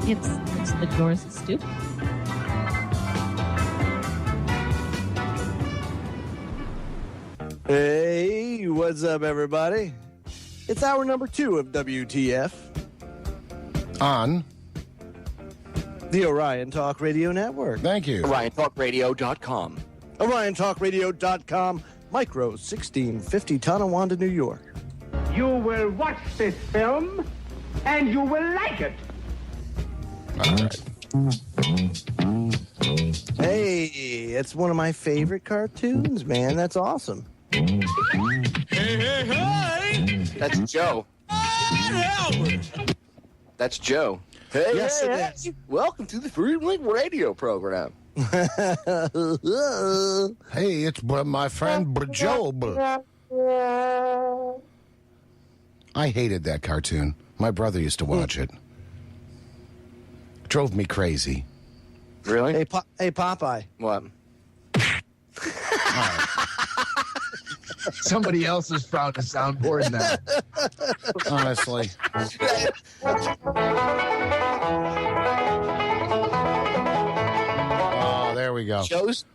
It's the doors is stupid. Hey, what's up, everybody? It's hour number 2 of WTF. On the Orion Talk Radio Network. Thank you. OrionTalkRadio.com. OrionTalkRadio.com. Micro 1650 Tonawanda, New York. You will watch this film, and you will like it. Hey, it's one of my favorite cartoons, man. That's awesome. Hey, hey, hey! That's Joe. That's Joe. Hey, yes, hey, it hey. is. Welcome to the Free Link Radio program. Hey, it's my friend Job. I hated that cartoon. My brother used to watch it. Drove me crazy. Really? Hey, Popeye. What? Somebody else has found a soundboard now. Honestly. Oh, there we we go.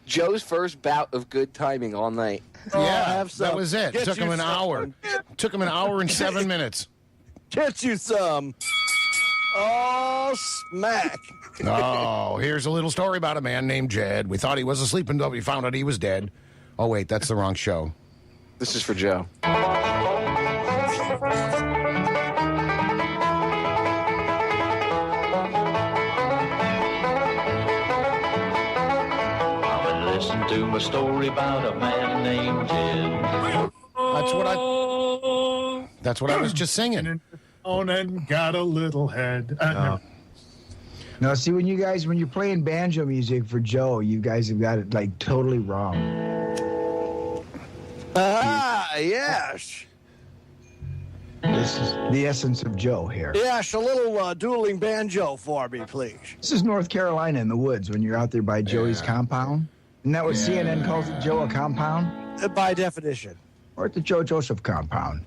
Joe's first bout of good timing all night. Yeah, that was it. Took him an hour. Took him an hour and 7 minutes. Get you some. Oh, smack. Oh, here's a little story about a man named Jed. We thought he was asleep until we found out he was dead. Oh, wait, that's the wrong show. This is for Joe. Listen to a story about a man named Jed. That's what I was just singing. And got a little head. No, see, when you're playing banjo music for Joe, you guys have got it like totally wrong. Yes. This is the essence of Joe here. Yes, a little dueling banjo for me, please. This is North Carolina in the woods when you're out there by Joey's compound. Isn't that what CNN calls it, Joe, a compound? By definition. Or at the Joe Joseph compound.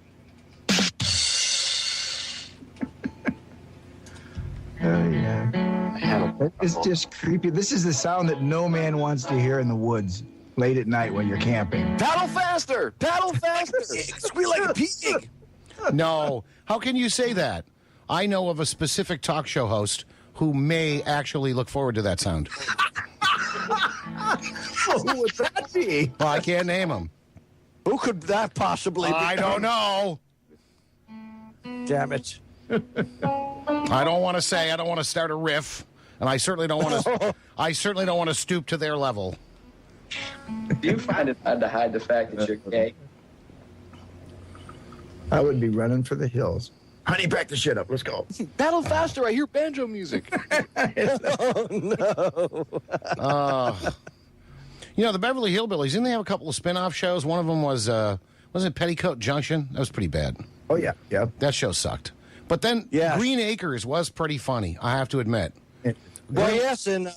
Oh, yeah. It's just creepy. This is the sound that no man wants to hear in the woods late at night when you're camping. Paddle faster! Paddle faster! Squeal like a pig! No. How can you say that? I know of a specific talk show host who may actually look forward to that sound. Who would that be? Well, I can't name him. Who could that possibly be? I don't know. Damn it. I don't want to say. I don't want to start a riff, and I certainly don't want to. I certainly don't want to stoop to their level. Do you find it hard to hide the fact that you're gay? I would be running for the hills. Honey, back the shit up. Let's go. Paddle faster! I hear banjo music. Oh, no. You know, the Beverly Hillbillies, didn't they have a couple of spin-off shows? One of them was it Petticoat Junction? That was pretty bad. Oh, yeah. Yeah. That show sucked. But then Green Acres was pretty funny, I have to admit. Well, yes, and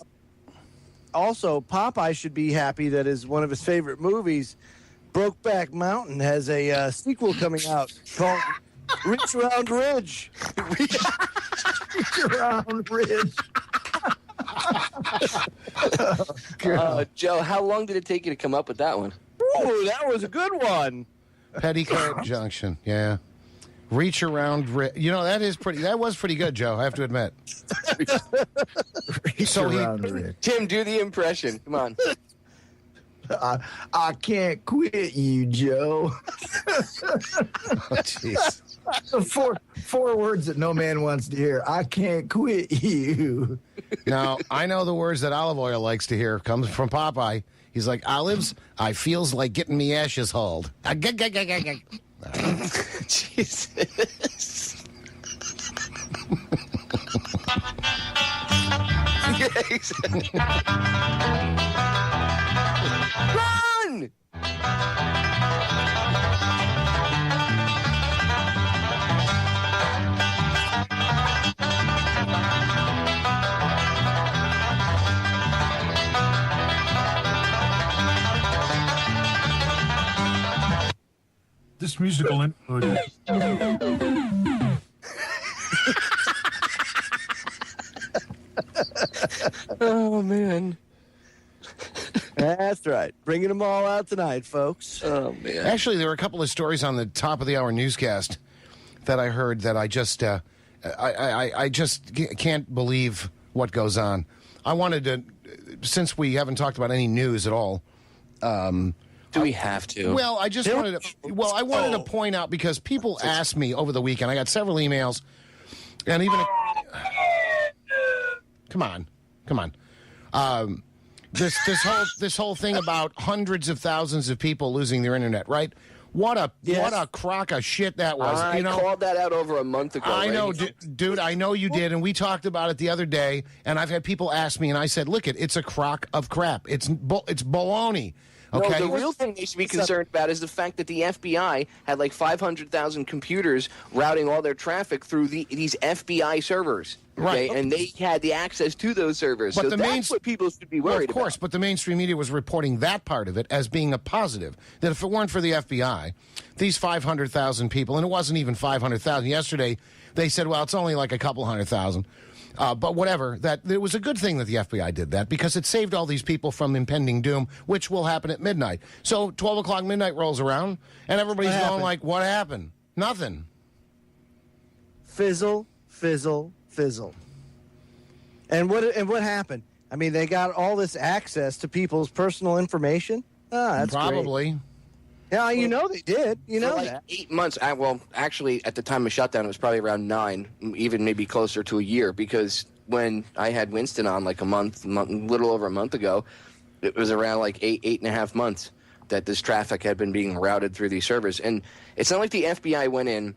also Popeye should be happy that one of his favorite movies, Brokeback Mountain, has a sequel coming out called Reach Around Ridge. Reach Around Ridge. Joe, how long did it take you to come up with that one? Ooh, that was a good one. Petticoat Junction, yeah. Reach Around Ridge. You know, that was pretty good, Joe, I have to admit. Tim, do the impression. Come on. I can't quit you, Joe. Jeez. Four words that no man wants to hear. I can't quit you. Now, I know the words that Olive Oil likes to hear. Comes from Popeye. He's like, Olives, I feels like getting me ashes hauled. Jesus. Run! This musical interlude. Oh, man. That's right. Bringing them all out tonight, folks. Oh, man. Actually, there were a couple of stories on the top of the hour newscast that I heard that I just can't believe what goes on. I wanted to, since we haven't talked about any news at all. Do we have to? Well, I just wanted to. Well, I wanted to point out because people asked me over the weekend. I got several emails, and even. Come on. This whole thing about hundreds of thousands of people losing their internet, right? What a crock of shit that was. I called that out over a month ago. I know, dude. I know you did, and we talked about it the other day. And I've had people ask me, and I said, "Look, it's a crock of crap. It's baloney." Okay. No, the real thing they should be concerned about is the fact that the FBI had like 500,000 computers routing all their traffic through these FBI servers. Okay? Right. And they had the access to those servers. But so that's what people should be worried about. Of course, but the mainstream media was reporting that part of it as being a positive. That if it weren't for the FBI, these 500,000 people, and it wasn't even 500,000. Yesterday, they said, well, it's only like a couple 100,000. But whatever, that it was a good thing that the FBI did that because it saved all these people from impending doom, which will happen at midnight. So 12 o'clock midnight rolls around, and everybody's going like, what happened? Nothing. Fizzle, fizzle, fizzle. And what happened? I mean, they got all this access to people's personal information. That's probably. Great. Yeah, you know they did. You know like that. 8 months. Well, actually, at the time of shutdown, it was probably around 9, even maybe closer to a year. Because when I had Winston on, like a little over a month ago, it was around like 8.5 months that this traffic had been being routed through these servers. And it's not like the FBI went in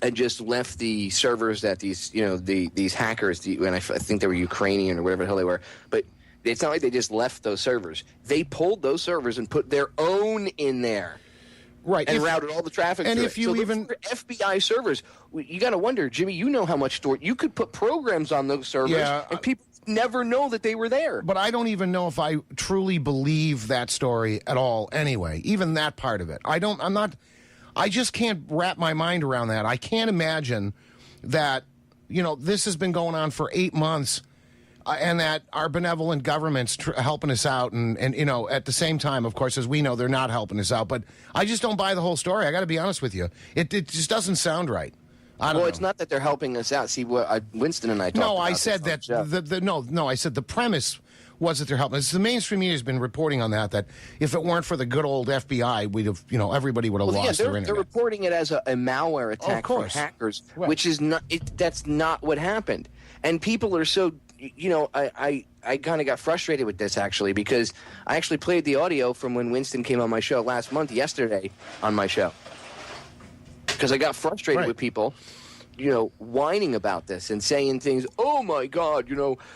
and just left the servers that these hackers, and I think they were Ukrainian or whatever the hell they were, but it's not like they just left those servers. They pulled those servers and put their own in there. Right. And routed all the traffic and through if it. you so even FBI servers, you got to wonder, Jimmy, you know how much storage. You could put programs on those servers and people never know that they were there. But I don't even know if I truly believe that story at all anyway, even that part of it. I just can't wrap my mind around that. I can't imagine that, this has been going on for 8 months and that our benevolent government's helping us out. And, at the same time, of course, as we know, they're not helping us out. But I just don't buy the whole story. I got to be honest with you. It just doesn't sound right. I don't know. It's not that they're helping us out. See, Winston and I talked about I said that. I said the premise was that they're helping us. The mainstream media has been reporting on that if it weren't for the good old FBI, we'd have, everybody would have lost their internet. They're reporting it as a malware attack from hackers, which is not. That's not what happened. And people are so. I kind of got frustrated with this actually because I actually played the audio from when Winston came on my show yesterday on my show. Because I got frustrated with people, whining about this and saying things, oh my God,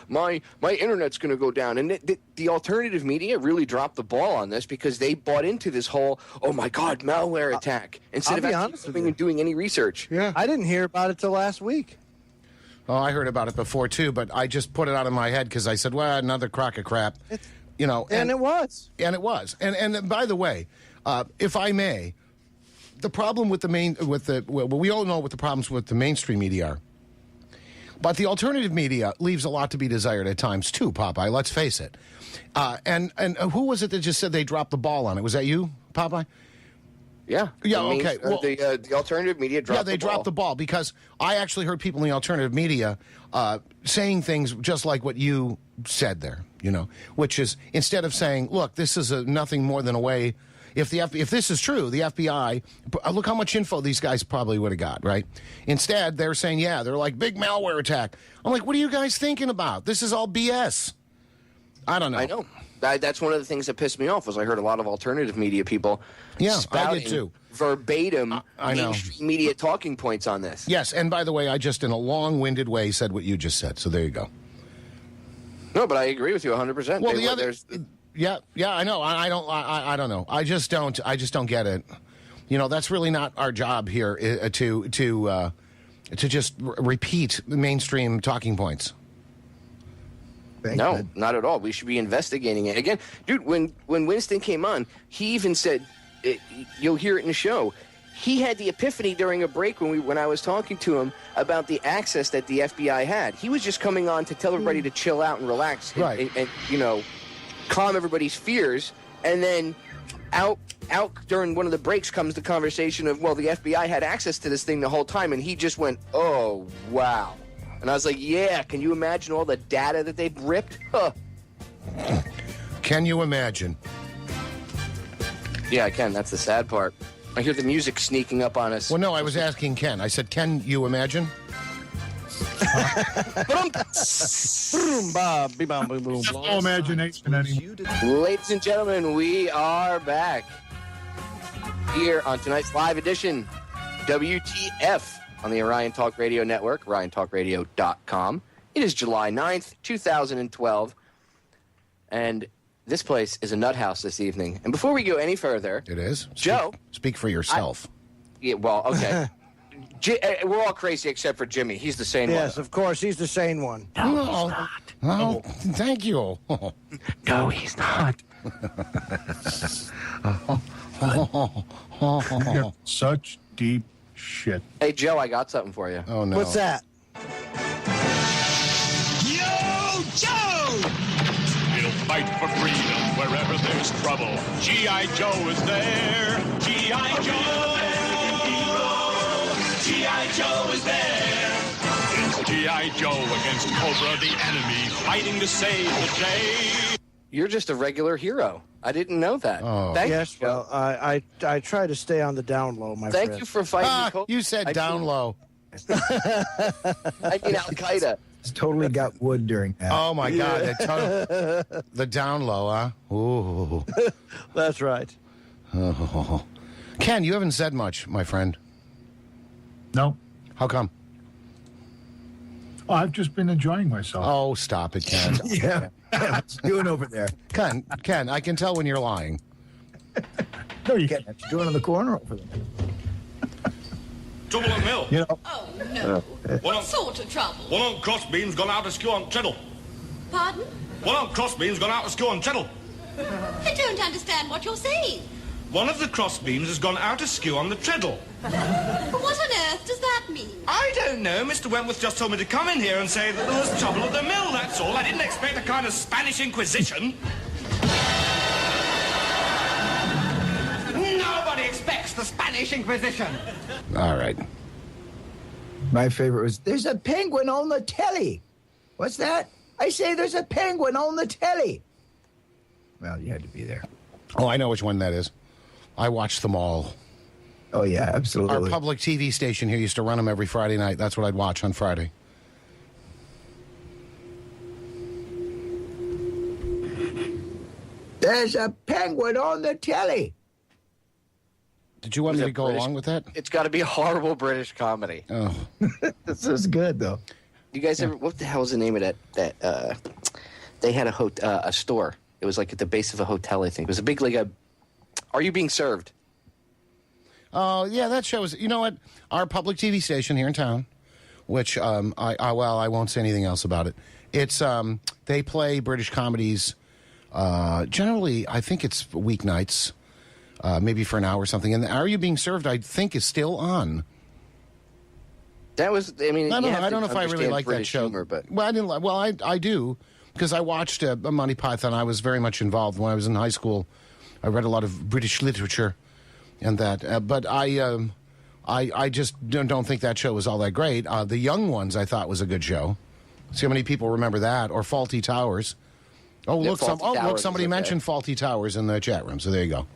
my internet's going to go down. And the alternative media really dropped the ball on this because they bought into this whole, oh my God, malware attack, instead of actually doing any research. Yeah. I didn't hear about it till last week. Oh, I heard about it before too, but I just put it out of my head because I said, well, another crock of crap. And it was. And it was. And by the way, if I may, the problem with we all know what the problems with the mainstream media are. But the alternative media leaves a lot to be desired at times too, Popeye, let's face it. And who was it that just said they dropped the ball on it? Was that you, Popeye? Yeah. Yeah, okay. Well, the alternative media dropped the ball. Yeah, they dropped the ball because I actually heard people in the alternative media saying things just like what you said there, which is instead of saying, look, this is nothing more than a way, if this is true, the FBI, look how much info these guys probably would have got, right? Instead, they're saying, they're like, big malware attack. I'm like, what are you guys thinking about? This is all BS. I don't know. I know. That's one of the things that pissed me off was I heard a lot of alternative media people spouting I did too. Verbatim mainstream media talking points on this. Yes, and by the way, I just in a long-winded way said what you just said, so there you go. No, but I agree with you 100%. Well, I know. I don't know. I just don't get it. That's really not our job here to just repeat mainstream talking points. No, not at all. We should be investigating it. Again, dude, when Winston came on, he even said, you'll hear it in the show, he had the epiphany during a break when I was talking to him about the access that the FBI had. He was just coming on to tell everybody to chill out and relax and calm everybody's fears. And then out during one of the breaks comes the conversation of, well, the FBI had access to this thing the whole time. And he just went, oh, wow. And I was like, yeah, can you imagine all the data that they've ripped? Huh. Can you imagine? Yeah, I can. That's the sad part. I hear the music sneaking up on us. Well, no, I was asking Ken. I said, can you imagine? No imagination anymore. Ladies and gentlemen, we are back here on tonight's live edition, WTF. On the Orion Talk Radio Network, OrionTalkRadio.com. It is July 9th, 2012, and this place is a nut house this evening. And before we go any further... It is? Joe... Speak for yourself. Okay. We're all crazy except for Jimmy. He's the sane one. Yes, of course, he's the sane one. No, he's not. Oh, thank you. No, he's not. Such deep shit. Hey, Joe, I got something for you. Oh, no. What's that? fight for freedom wherever there's trouble. G.I. Joe is there. G.I. Joe. G.I. Joe is there. It's G.I. Joe against Cobra, the enemy, fighting to save the day. You're just a regular hero. I didn't know that. Oh. Yes, well, I try to stay on the down low, my friend. Thank you for fighting. You said down low. I mean Al-Qaeda. It's totally got wood during that. Oh, my God. The down low, huh? Ooh. That's right. Oh. Ken, you haven't said much, my friend. No. How come? Oh, I've just been enjoying myself. Oh, stop it, Ken. Yeah. What's you doing over there? Ken, I can tell when you're lying. No, you can't. What you doing in the corner over there? Trouble at mill. You know. Oh, no. What sort of trouble? One on crossbeam's gone out askew on treadle. Pardon? One on crossbeam's gone out askew on treadle. I don't understand what you're saying. One of the crossbeams has gone out askew on the treadle. What on earth does that mean? I don't know. Mr. Wentworth just told me to come in here and say that there was trouble at the mill, that's all. I didn't expect a kind of Spanish Inquisition. Nobody expects the Spanish Inquisition. All right. My favorite was, there's a penguin on the telly. What's that? I say there's a penguin on the telly. Well, you had to be there. Oh, I know which one that is. I watched them all. Oh, yeah, absolutely. Our public TV station here used to run them every Friday night. That's what I'd watch on Friday. There's a penguin on the telly. Did you want me to go along with that? It's got to be a horrible British comedy. Oh. This is good, though. You guys ever, what the hell was the name of that they had a store. It was like at the base of a hotel, I think. It was a big, like a, Are You Being Served? Oh, yeah, that show is, you know what? Our public TV station here in town, which, I won't say anything else about it. It's, they play British comedies, generally, I think it's weeknights, maybe for an hour or something. And Are You Being Served, I think, is still on. That was, I mean, I don't know if I really like that show. Humor, but well, I didn't like. Well, I do, because I watched a Monty Python. I was very much involved when I was in high school. I read a lot of British literature, and that. But I just don't think that show was all that great. The Young Ones I thought was a good show. See how many people remember that, or Faulty Towers. Oh, Yeah, look! Somebody mentioned Faulty Towers in the chat room. So there you go.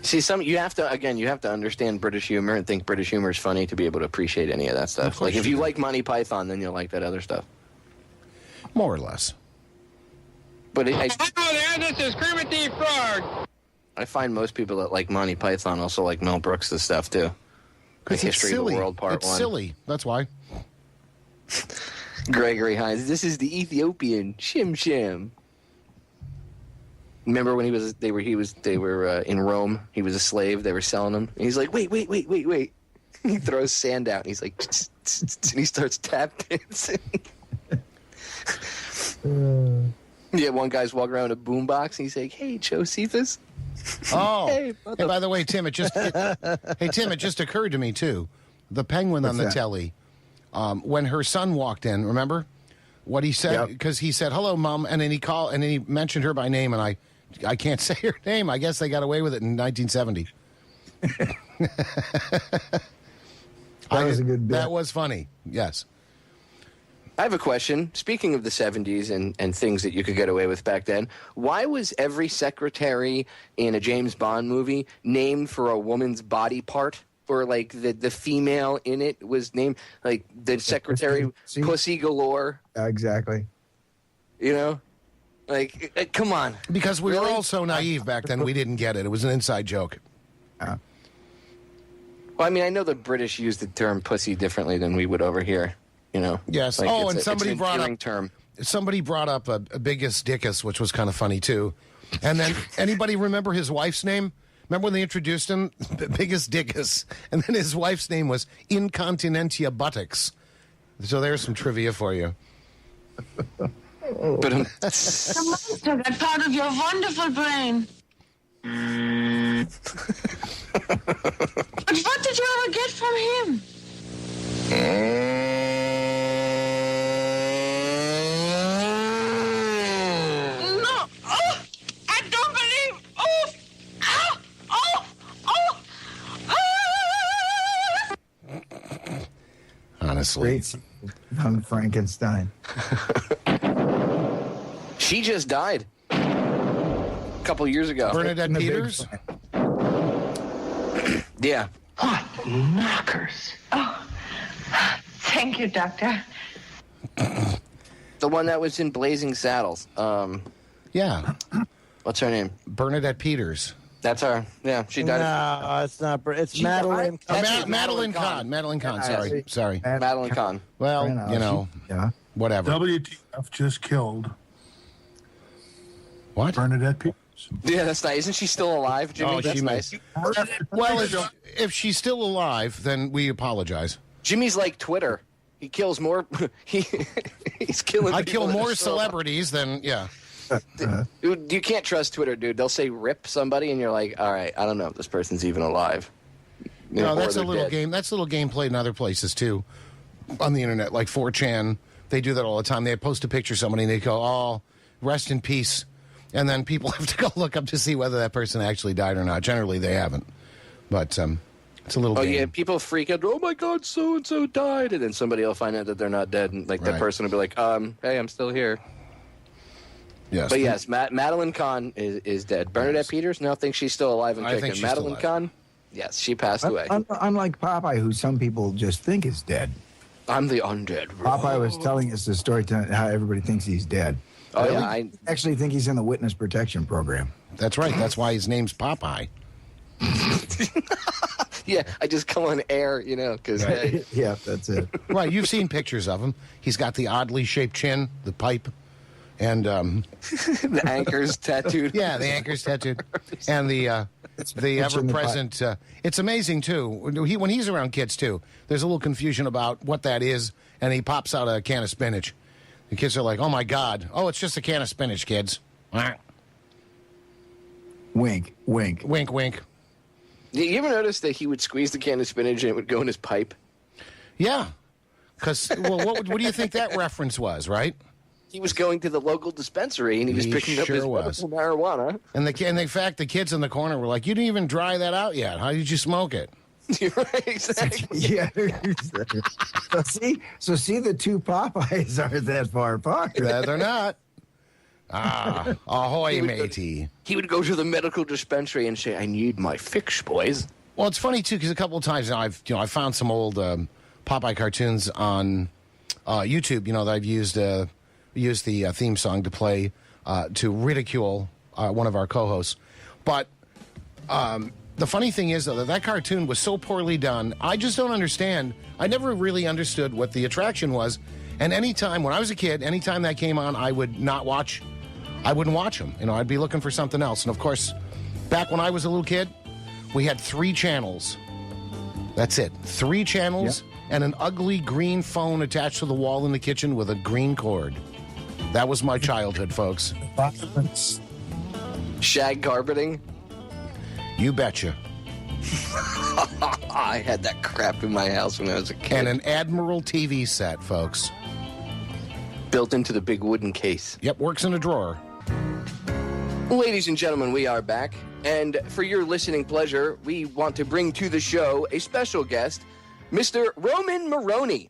See, you have to understand British humor and think British humor is funny to be able to appreciate any of that stuff. Like, if you like Monty Python, then you'll like that other stuff. More or less. But Hello there, this is Kermit the Frog. I find most people that like Monty Python also like Mel Brooks' stuff, too. The History of the World, Part 1. It's silly. That's why. Gregory Hines, this is the Ethiopian Shim Shim. Remember when they were in Rome? He was a slave. They were selling him. And he's like, wait. He throws sand out. And he's like, and he starts tap dancing. Yeah, one guy's walking around with a boombox. And he's like, hey, Josephus. Oh, hey, by the way, Tim, it just occurred to me too. The penguin on the telly. When her son walked in, remember what he said? Because he said, hello, Mom, and then he mentioned her by name, and I can't say her name. I guess they got away with it in 1970. That was a good bit. That was funny, yes. I have a question. Speaking of the 70s and things that you could get away with back then, why was every secretary in a James Bond movie named for a woman's body part? Or, like, the female in it was named, like, the secretary, Pussy Galore. Exactly. You know? Like, come on. Because we were all so naive back then, we didn't get it. It was an inside joke. Well, I mean, I know the British use the term pussy differently than we would over here, you know? Yes. Like, and somebody brought up a Biggest Dickus, which was kind of funny, too. And then, anybody remember his wife's name? Remember when they introduced him? Biggest Dickus. And then his wife's name was Incontinentia Buttocks. So there's some trivia for you. The monster got part of your wonderful brain. But what did you ever get from him? Honestly. Young Frankenstein. She just died a couple years ago. Bernadette Peters? Yeah. What knockers? Oh, thank you, Doctor. The one that was in Blazing Saddles. Yeah. What's her name? Bernadette Peters. That's her. Yeah, she died. No, it's not. It's Madeline. Madeline Kahn. Madeline Kahn. Sorry. Madeline Kahn. Well, whatever. WTF just killed. What? Bernadette Peters. Yeah, that's nice. Isn't she still alive, Jimmy? Oh, That's nice. Well, if she's still alive, then we apologize. Jimmy's like Twitter. He kills more. He's killing. I people kill that more are still alive. celebrities than Dude, you can't trust Twitter, dude. They'll say rip somebody, and you're like, all right, I don't know if this person's even alive. No, that's a little dead. game. That's a little game played in other places too, on the internet, like 4chan. They do that all the time. They post a picture of somebody, and they go, "Oh, rest in peace," and then people have to go look up to see whether that person actually died or not. Generally, they haven't, but it's a little. Oh game. yeah, people freak out. Oh my God, so and so died, and then somebody will find out that they're not dead, and like that person will be like, hey, I'm still here. Yes. But yes, Madeline Kahn is dead. Bernadette Peters, no, I think she's still alive and I think kicking. she's Madeline still alive. Kahn, yes, she passed away. Unlike Popeye, who some people just think is dead. I'm the undead. Popeye was telling us the story how everybody thinks he's dead. Oh, yeah, I actually think he's in the witness protection program. That's right. That's why his name's Popeye. Yeah, I just come on air, because yeah, that's it. Right, you've seen pictures of him. He's got the oddly shaped chin, the pipe, and the anchors tattooed. Yeah, the anchors tattooed, and the ever-present. It's amazing too. When he's around kids too, there's a little confusion about what that is, and he pops out a can of spinach. The kids are like, "Oh my God! Oh, it's just a can of spinach, kids." Wink, wink, wink, wink. You ever notice that he would squeeze the can of spinach and it would go in his pipe? Yeah, because what do you think that reference was? Right? He was going to the local dispensary and he was picking up his medical marijuana. And in fact, the kids in the corner were like, "You didn't even dry that out yet. How did you smoke it?" You're right, exactly. Yeah. So see, the two Popeyes aren't that far apart. They're not. Ahoy, matey. He would go to the medical dispensary and say, "I need my fix, boys." Well, it's funny too because a couple of times now I found some old Popeye cartoons on YouTube. That I've used the theme song to play to ridicule one of our co-hosts. But the funny thing is though that cartoon was so poorly done. I just don't understand. I never really understood what the attraction was. And anytime when I was a kid, anytime that came on, I would not watch. I wouldn't watch them. I'd be looking for something else. And of course, back when I was a little kid, we had 3 channels. That's it. 3 channels and an ugly green phone attached to the wall in the kitchen with a green cord. That was my childhood, folks. Shag carpeting? You betcha. I had that crap in my house when I was a kid. And an Admiral TV set, folks. Built into the big wooden case. Yep, works in a drawer. Ladies and gentlemen, we are back. And for your listening pleasure, we want to bring to the show a special guest, Mr. Roman Maroney,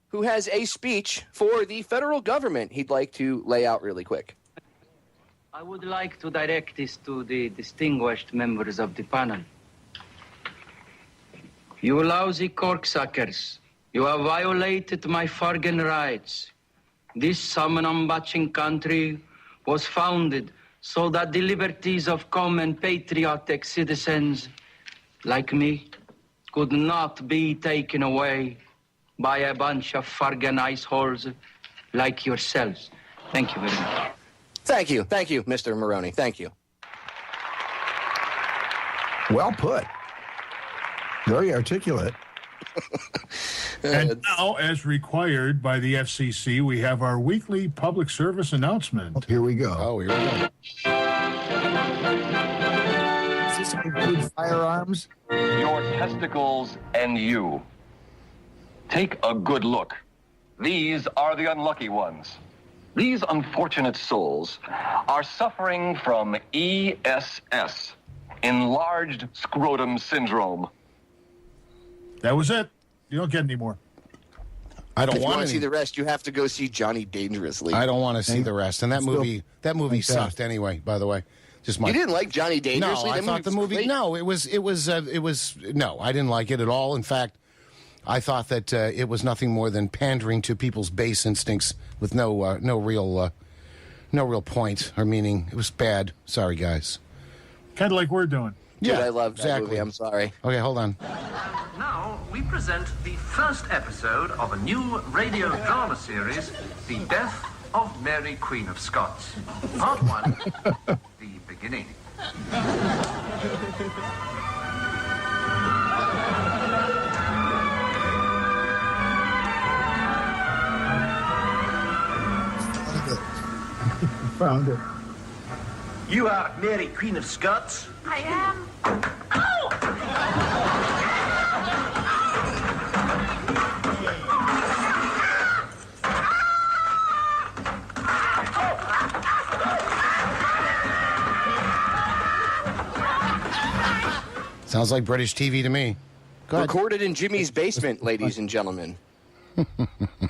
who has a speech for the federal government he'd like to lay out really quick. I would like to direct this to the distinguished members of the panel. You lousy corksuckers, you have violated my Fargan rights. This Samanambachin country was founded so that the liberties of common patriotic citizens like me could not be taken away by a bunch of Fargan iceholes like yourselves. Thank you very much. Thank you, Mr. Maroney. Thank you. Well put. Very articulate. And now, as required by the FCC, we have our weekly public service announcement. Here we go. Oh, here we go. Does this include firearms? Your testicles and you. Take a good look. These are the unlucky ones. These unfortunate souls are suffering from ESS, enlarged scrotum syndrome. That was it. You don't get any more. I don't If you want want to to see the rest, you have to go see Johnny Dangerously. I don't want to see the rest. And that movie sucked anyway, by the way. Just my. You didn't like Johnny Dangerously? No, I That thought the movie. great. No, it was. No, I didn't like it at all. In fact, I thought that it was nothing more than pandering to people's base instincts with no real point or meaning. It was bad. Sorry, guys. Kind of like we're doing. Dude, I love that movie. I'm sorry. Okay, hold on. Now, we present the first episode of a new radio drama series, The Death of Mary, Queen of Scots. Part 1, The Beginning. Found it. You are Mary, Queen of Scots? I am. Sounds like British TV to me. Go ahead. Recorded in Jimmy's basement, ladies and gentlemen.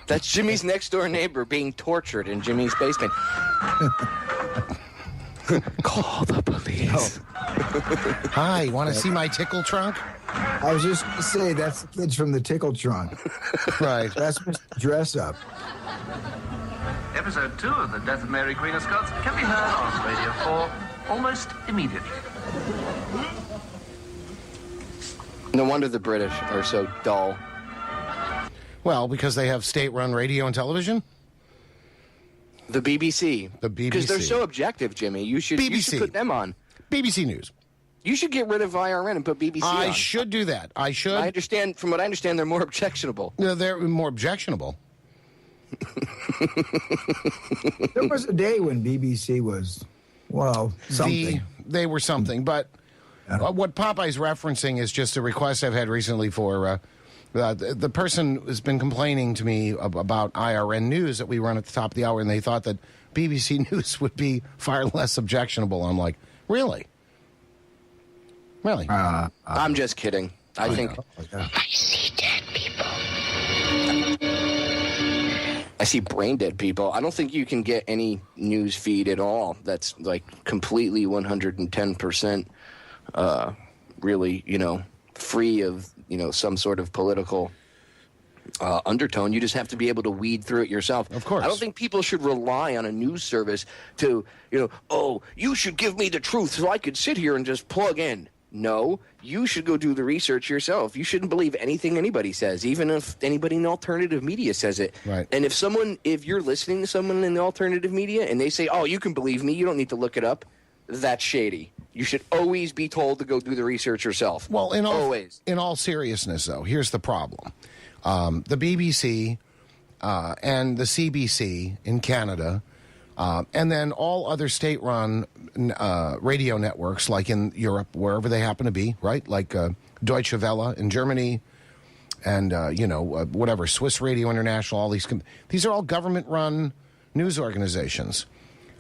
That's Jimmy's next door neighbor being tortured in Jimmy's basement. Call the police. Hi, want to see my tickle trunk? I was just going to say, that's the kids from the Tickle Trunk. Right. That's Mr. Dress Up. Episode 2 of The Death of Mary, Queen of Scots can be heard on Radio 4 almost immediately. No wonder the British are so dull. Well, because they have state-run radio and television? The BBC. The BBC. Because they're so objective, Jimmy. You should put them on. BBC News. You should get rid of IRN and put BBC on. I should do that. I should. I understand. From what I understand, they're more objectionable. No, they're more objectionable. There was a day when BBC was, well, something. They were something, but what Popeye's referencing is just a request I've had recently for the person has been complaining to me about IRN News that we run at the top of the hour, and they thought that BBC News would be far less objectionable. I'm like, really? Really? I'm just kidding. I think. I see dead people. I see brain dead people. I don't think you can get any news feed at all that's like completely 110% really, free of, some sort of political undertone. You just have to be able to weed through it yourself. Of course. I don't think people should rely on a news service to, you should give me the truth so I could sit here and just plug in. No, you should go do the research yourself. You shouldn't believe anything anybody says, even if anybody in the alternative media says it. Right. And if you're listening to someone in the alternative media and they say, oh, you can believe me, you don't need to look it up, that's shady. You should always be told to go do the research yourself. Well, in all seriousness, though, here's the problem. The BBC and the CBC in Canada, and then all other state-run radio networks, like in Europe, wherever they happen to be, right? Like Deutsche Welle in Germany, and whatever, Swiss Radio International. All these are all government-run news organizations.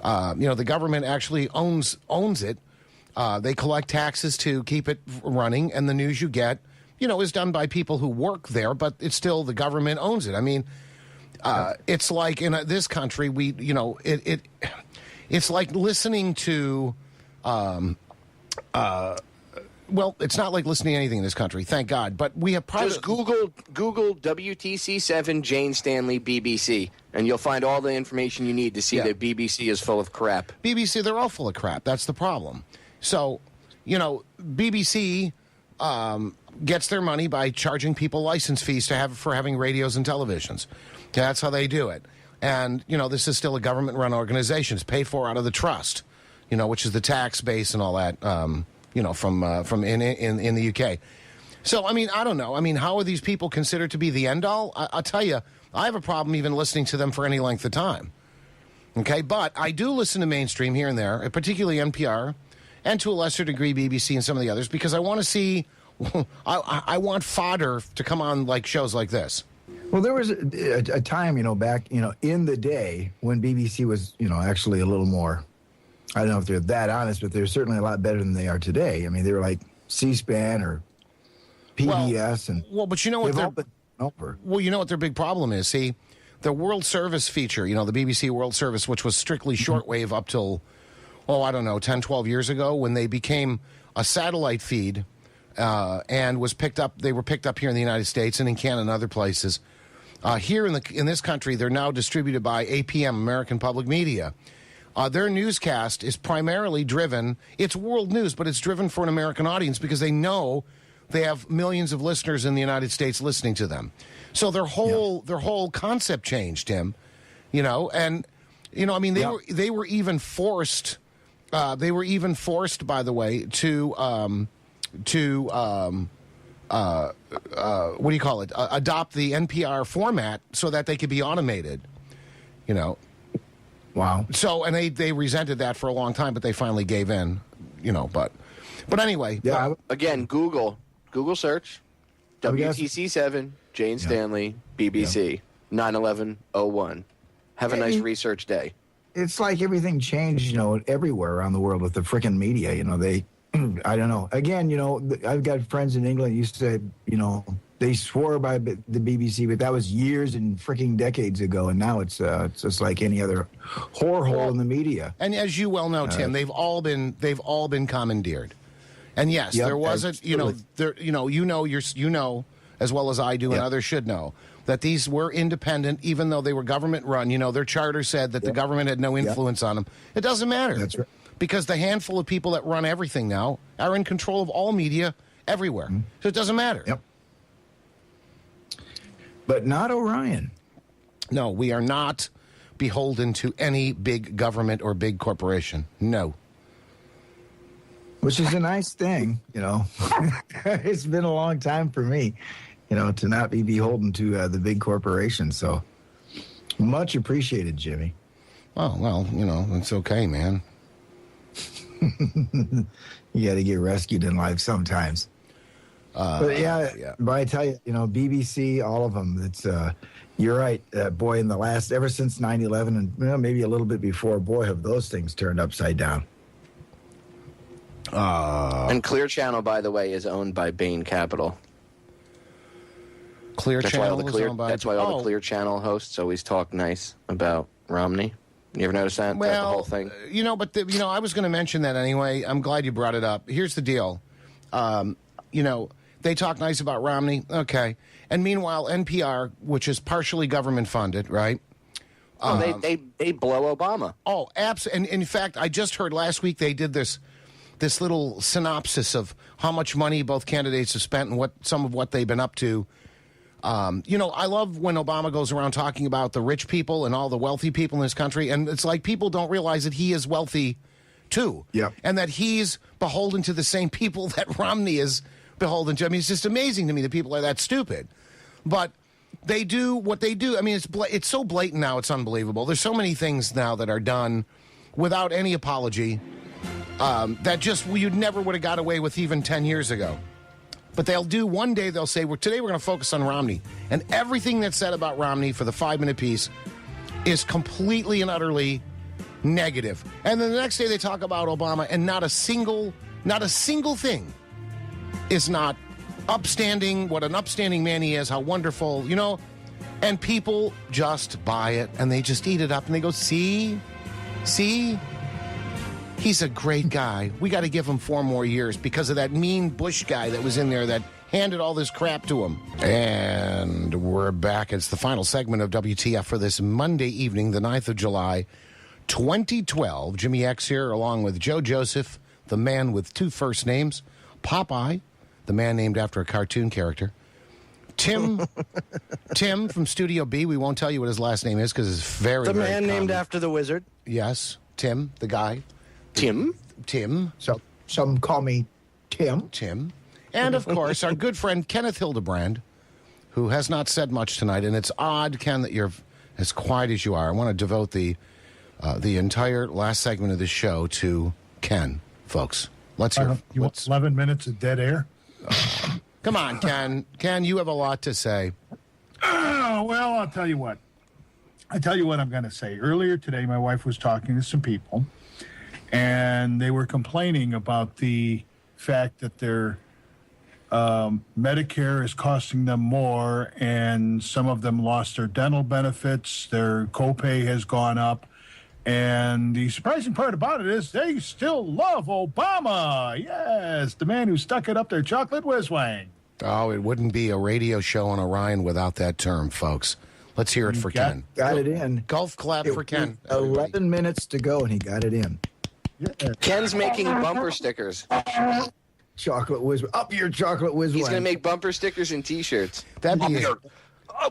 The government actually owns it. They collect taxes to keep it running, and the news you get, is done by people who work there, but it's still the government owns it. I mean, it's like in this country, it's like listening to, it's not like listening to anything in this country, thank God. But we have private. Just Google WTC7 Jane Stanley BBC, and you'll find all the information you need to see that BBC is full of crap. BBC, they're all full of crap. That's the problem. So, BBC gets their money by charging people license fees for having radios and televisions. That's how they do it. And, this is still a government-run organization. It's paid for out of the trust, which is the tax base and all that, from in the UK. So, I mean, I don't know. I mean, how are these people considered to be the end-all? I'll tell you, I have a problem even listening to them for any length of time. Okay? But I do listen to mainstream here and there, particularly NPR, and to a lesser degree BBC and some of the others, because I want to see, I want fodder to come on like shows like this. Well, there was a time, back, in the day when BBC was, actually a little more, I don't know if they're that honest, but they're certainly a lot better than they are today. I mean, they were like C-SPAN or PBS. But over. Well, you know what their big problem is? See, the World Service feature, the BBC World Service, which was strictly shortwave up till, 10, 12 years ago, when they became a satellite feed and was picked up. They were picked up here in the United States and in Canada and other places. Here in this country, they're now distributed by APM, American Public Media. Their newscast is primarily driven, it's world news, but it's driven for an American audience because they know they have millions of listeners in the United States listening to them. So their whole concept changed, Tim. They were even forced. They were even forced, by the way, to adopt the NPR format so that they could be automated. Wow. So, and they resented that for a long time, but they finally gave in. But anyway. Yeah. Again, Google search WTC7 Jane Stanley BBC 9/11/01. Have a nice research day. It's like everything changed, everywhere around the world with the frickin' media. They, I don't know. Again, I've got friends in England used to, they swore by the BBC, but that was years and freaking decades ago, and now it's just like any other whore hole in the media. And as you well know, Tim, they've all been commandeered. And yes, there was as well as I do and others should know, that these were independent, even though they were government run. Their charter said that the government had no influence on them. It doesn't matter. That's right. Because the handful of people that run everything now are in control of all media everywhere. So it doesn't matter. Yep. But not Orion. No, we are not beholden to any big government or big corporation. No. Which is a nice thing, It's been a long time for me, to not be beholden to the big corporations. So much appreciated, Jimmy. Oh, well, it's okay, man. You got to get rescued in life sometimes. But I tell you, BBC, all of them. It's you're right, boy. Ever since 9/11, and maybe a little bit before, boy, have those things turned upside down. And Clear Channel, by the way, is owned by Bain Capital. That's why all the Clear Channel hosts always talk nice about Romney. You ever notice that? Well, the whole thing. I was going to mention that anyway. I'm glad you brought it up. Here's the deal. They talk nice about Romney. Okay. And meanwhile, NPR, which is partially government funded, right? They blow Obama. Oh, absolutely. And in fact, I just heard last week they did this little synopsis of how much money both candidates have spent and some of what they've been up to. I love when Obama goes around talking about the rich people and all the wealthy people in this country, and it's like people don't realize that he is wealthy too. Yeah. And that he's beholden to the same people that Romney is beholden to. I mean, it's just amazing to me that people are that stupid. But they do what they do. I mean, it's so blatant now, it's unbelievable. There's so many things now that are done without any apology that just you'd never would have got away with even 10 years ago. But one day they'll say, today we're going to focus on Romney. And everything that's said about Romney for the 5-minute piece is completely and utterly negative. And then the next day they talk about Obama, and not a single thing is not upstanding, what an upstanding man he is, how wonderful, and people just buy it, and they just eat it up, and they go, see, he's a great guy. We got to give him 4 more years because of that mean Bush guy that was in there that handed all this crap to him. And we're back. It's the final segment of WTF for this Monday evening, the 9th of July, 2012. Jimmy X here, along with Joe Joseph, the man with 2 first names, Popeye, the man named after a cartoon character, Tim from Studio B. We won't tell you what his last name is because it's very, the very man named common. after the wizard. Yes, Tim, the guy. Tim. So some call me Tim. And, of course, our good friend Kenneth Hildebrand, who has not said much tonight. And it's odd, Ken, that you're as quiet as you are. I want to devote the entire last segment of this show to Ken, folks. Let's hear. You want 11 minutes of dead air? Come on, Ken. Ken, you have a lot to say. Well, I'll tell you what. I'm going to say. Earlier today, my wife was talking to some people, and they were complaining about the fact that their Medicare is costing them more, and some of them lost their dental benefits. Their copay has gone up. And the surprising part about it is they still love Obama. Yes, the man who stuck it up their chocolate whiz-wang. Oh, it wouldn't be a radio show on Orion without that term, folks. Let's hear it for Ken. Got it in. Golf clap for Ken. 11 minutes to go, and he got it in. Yeah. Ken's making bumper stickers. Chocolate whiz. Up your chocolate whiz. He's going to make bumper stickers and T-shirts. That'd be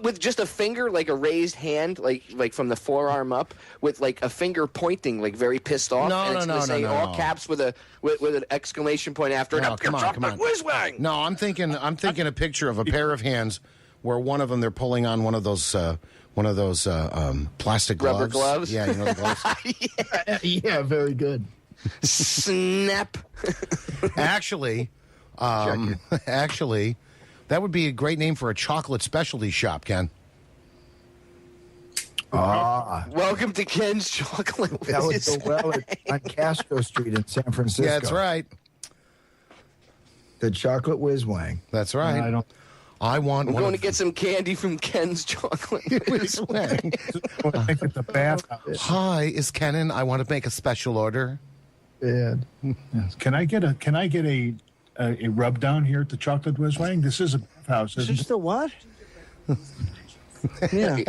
with just a finger, like a raised hand, like from the forearm up, with like a finger pointing, like very pissed off. No, and it's gonna say all caps with an exclamation point after it. No, come on. Whiz-wang! No, I'm thinking a picture of a pair of hands where one of them they're pulling on one of those plastic gloves. Rubber gloves? Yeah, you know the gloves. Yeah, very good. Snap. Actually, that would be a great name for a chocolate specialty shop, Ken. Welcome to Ken's Chocolate Whiz. That would go well on Castro Street in San Francisco. Yeah, that's right. The chocolate whiz wang. That's right. I'm going to get some candy from Ken's Chocolate Whiz Wang. Hi, is Ken in? I want to make a special order. Yeah. Yes. Can I get a rub down here at the Chocolate Whiz Wang? This is a house, isn't it? The what? Yeah.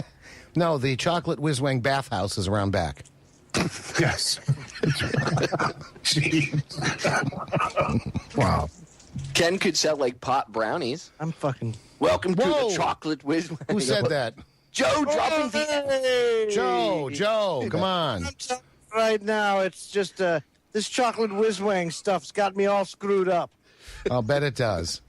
No, the Chocolate Whiz Wang bathhouse is around back. Yes. Wow. Ken could sell like pot brownies. I'm fucking. Welcome to the Chocolate Whiz Wang. Who said that? Joe dropping the. Joe, come on. Right now, it's just this chocolate whiz wang stuff's got me all screwed up. I'll bet it does.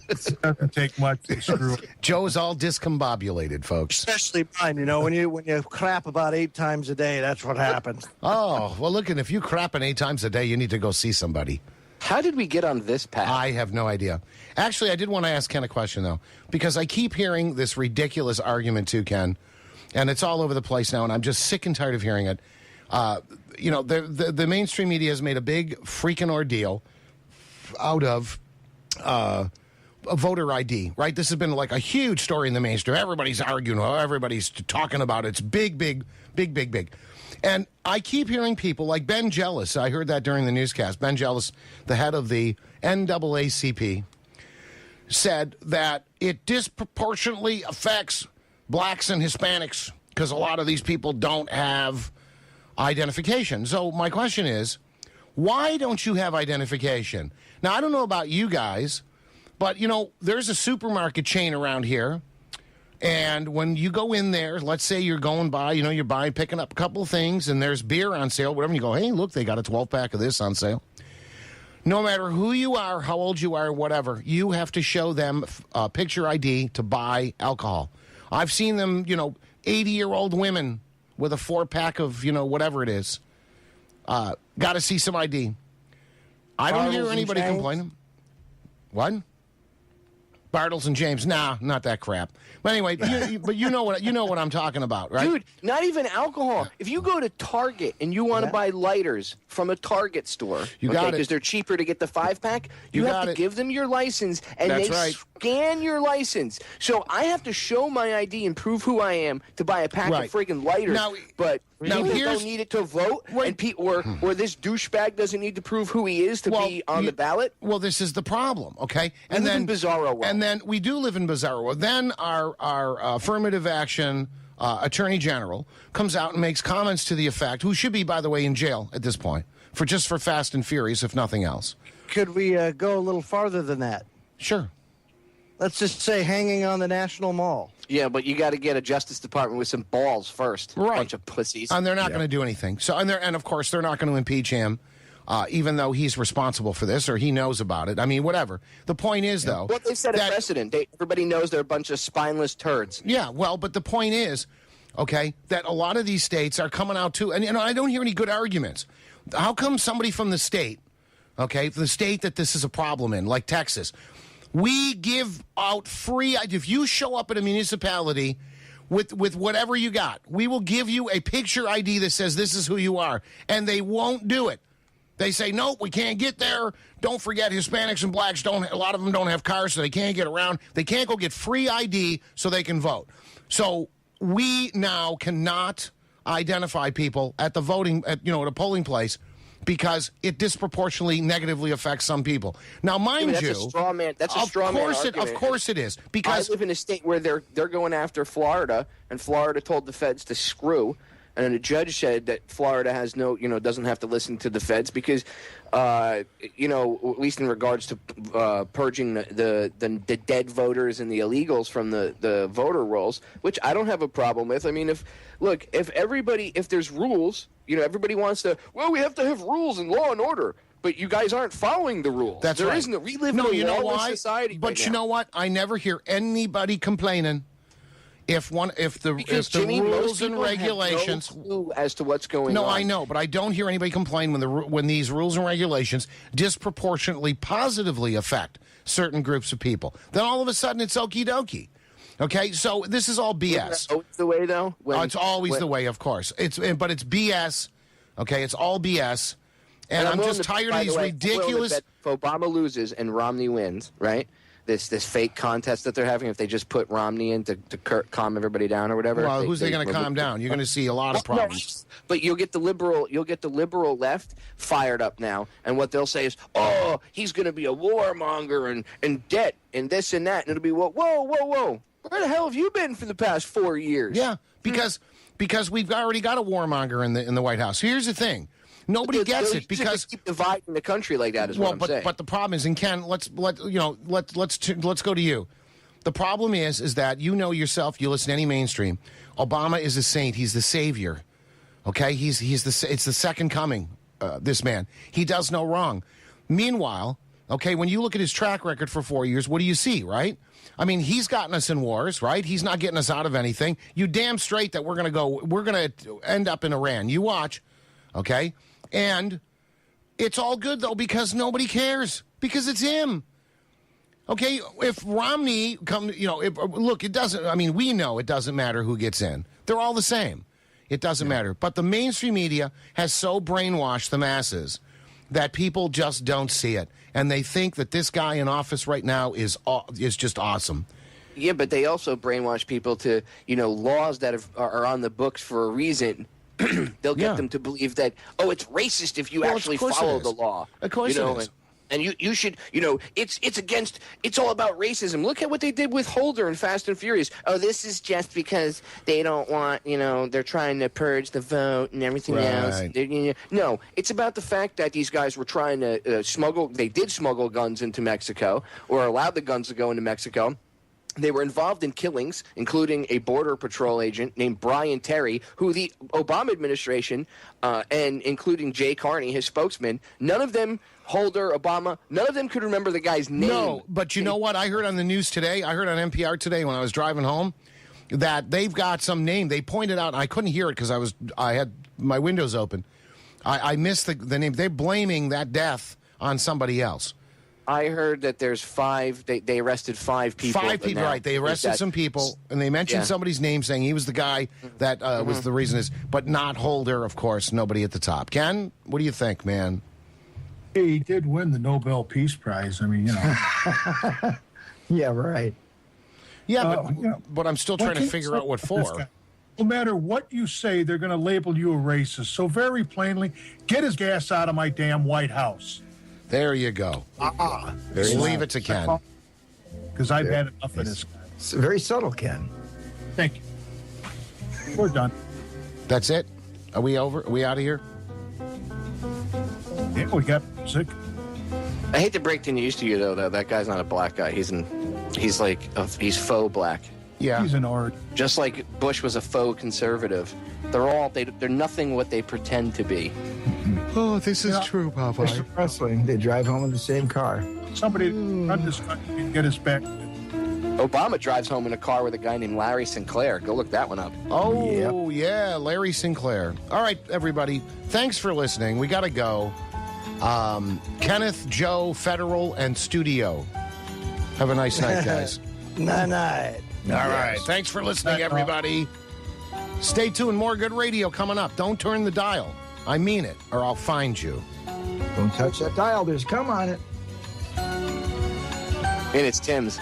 It doesn't take much to screw up. Joe's all discombobulated, folks. Especially mine, when you crap about 8 times a day, that's what happens. Oh, well, look, and if you crapping 8 times a day, you need to go see somebody. How did we get on this path? I have no idea. Actually, I did want to ask Ken a question, though, because I keep hearing this ridiculous argument, too, Ken, and it's all over the place now, and I'm just sick and tired of hearing it. The mainstream media has made a big freaking ordeal out of a voter ID, right? This has been like a huge story in the mainstream. Everybody's arguing, everybody's talking about it. It's big. And I keep hearing people like Ben Jealous. I heard that during the newscast. Ben Jealous, the head of the NAACP, said that it disproportionately affects blacks and Hispanics because a lot of these people don't have identification. So my question is, why don't you have identification? Now, I don't know about you guys, but, there's a supermarket chain around here. And when you go in there, let's say you're going by, you're picking up a couple of things, and there's beer on sale, whatever, and you go, hey, look, they got a 12-pack of this on sale. No matter who you are, how old you are, whatever, you have to show them a picture ID to buy alcohol. I've seen them, 80-year-old women with a 4-pack of, whatever it is. Got to see some ID. I don't hear anybody complaining. What? Bartles and James. Nah, not that crap. But anyway, but you know what I'm talking about, right? Dude, not even alcohol. If you go to Target and you want to buy lighters from a Target store, because they're cheaper to get the 5-pack, you have to give them your license, and they scan your license. So I have to show my ID and prove who I am to buy a pack of friggin' lighters. But people don't need it to vote, or this douchebag doesn't need to prove who he is to be on the ballot. Well, this is the problem, okay? And then Bizarro world. And then we do live in Bizarro world. Then our affirmative action attorney general comes out and makes comments to the effect, who should be, by the way, in jail at this point, for Fast and Furious, if nothing else. Could we go a little farther than that? Sure. Let's just say hanging on the National Mall. Yeah, but you got to get a Justice Department with some balls first. Right. Bunch of pussies. And they're not going to do anything. So, and of course, they're not going to impeach him, even though he's responsible for this or he knows about it. I mean, whatever. The point is, though... Well, they set a precedent. Everybody knows they're a bunch of spineless turds. Yeah, well, but the point is, okay, that a lot of these states are coming out too... And, I don't hear any good arguments. How come somebody from the state, okay, the state that this is a problem in, like Texas... We give out free, if you show up at a municipality with whatever you got, we will give you a picture ID that says this is who you are, and they won't do it. They say, nope, we can't get there. Don't forget, Hispanics and blacks, a lot of them don't have cars, so they can't get around. They can't go get free ID so they can vote. So we now cannot identify people at the voting, at a polling place, because it disproportionately negatively affects some people. Now, mind that's you, a straw man. That's a straw man argument. Of course it is. Because I live in a state where they're going after Florida, and Florida told the feds to screw. And then the judge said that Florida has doesn't have to listen to the feds because, at least in regards to purging the dead voters and the illegals from the voter rolls, which I don't have a problem with. I mean, if there's rules, everybody wants to, we have to have rules and law and order. But you guys aren't following the rules. That's right. We live in a lawless society. But you know what? I never hear anybody complaining. If the rules and regulations have no clue as to what's going on. No, I know, but I don't hear anybody complain when these rules and regulations disproportionately positively affect certain groups of people. Then all of a sudden it's okie dokie. Okay, so this is all BS. Isn't that always the way, though? It's always the way, of course. But it's BS. Okay, it's all BS. And I'm just tired of these ridiculous. If Obama loses and Romney wins, right? This fake contest that they're having, if they just put Romney in to calm everybody down or whatever. Well, who's they going to calm down? You're going to see a lot of problems. No, but you'll get the liberal left fired up now, and what they'll say is, "Oh, he's going to be a warmonger and debt and this and that," and it'll be whoa. Where the hell have you been for the past 4 years? Yeah, because we've already got a warmonger in the White House. Here's the thing. Nobody gets it because keep dividing the country like that is what I'm saying. But the problem is, and Ken, let's go to you. The problem is that yourself. You listen to any mainstream. Obama is a saint. He's the savior. Okay, it's the second coming. This man, he does no wrong. Meanwhile, okay, when you look at his track record for 4 years, what do you see? Right? I mean, he's gotten us in wars, right? He's not getting us out of anything. You damn straight that we're going to end up in Iran. You watch, okay? And it's all good, though, because nobody cares, because it's him. Okay, if Romney look, it doesn't, I mean, we know it doesn't matter who gets in. They're all the same. It doesn't matter. But the mainstream media has so brainwashed the masses that people just don't see it. And they think that this guy in office right now is just awesome. Yeah, but they also brainwash people to, laws that are on the books for a reason. They'll get them to believe that, it's racist if you actually follow the law. Of course it is. And you should, it's all about racism. Look at what they did with Holder and Fast and Furious. Oh, this is just because they don't want, they're trying to purge the vote and everything else. No, it's about the fact that these guys were trying to smuggle guns into Mexico, or allowed the guns to go into Mexico. They were involved in killings, including a Border Patrol agent named Brian Terry, who the Obama administration, and including Jay Carney, his spokesman, none of them, Holder, Obama, none of them could remember the guy's name. No, but you know what? I heard on the news today, I heard on NPR today when I was driving home, that they've got some name. They pointed out, and I couldn't hear it because I had my windows open. I missed the name. They're blaming that death on somebody else. I heard that there's 5. They arrested 5 people. 5 people, right? They arrested some people, and they mentioned somebody's name, saying he was the guy that was the reason. But not Holder, of course. Nobody at the top. Ken, what do you think, man? He did win the Nobel Peace Prize. I mean, Yeah, right. Yeah, but I'm still trying to figure out what for. No matter what you say, they're going to label you a racist. So very plainly, get his gas out of my damn White House. There you go. Leave it to Ken. Because I've had enough of this. It's very subtle, Ken. Thank you. We're done. That's it? Are we over? Are we out of here? Yeah, we got music. I hate to break the news to you, though, that guy's not a black guy. He's faux black. Yeah. He's an art. Just like Bush was a faux conservative. They're nothing what they pretend to be. Oh, this is true, Popeye. Wrestling. They drive home in the same car. Somebody run this country and get us back. Obama drives home in a car with a guy named Larry Sinclair. Go look that one up. Oh, yeah, Larry Sinclair. All right, everybody. Thanks for listening. We got to go. Kenneth, Joe, Federal, and Studio. Have a nice night, guys. Night. All right. Thanks for listening, everybody. Stay tuned. More good radio coming up. Don't turn the dial. I mean it, or I'll find you. Don't touch that dial. There's cum on it. And it's Tim's.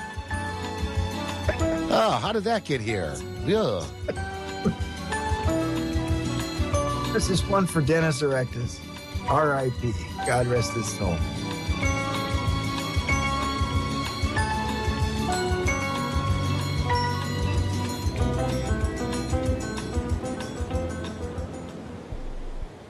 Oh, how did that get here? Ugh. This is one for Dennis Erectus. R.I.P. God rest his soul.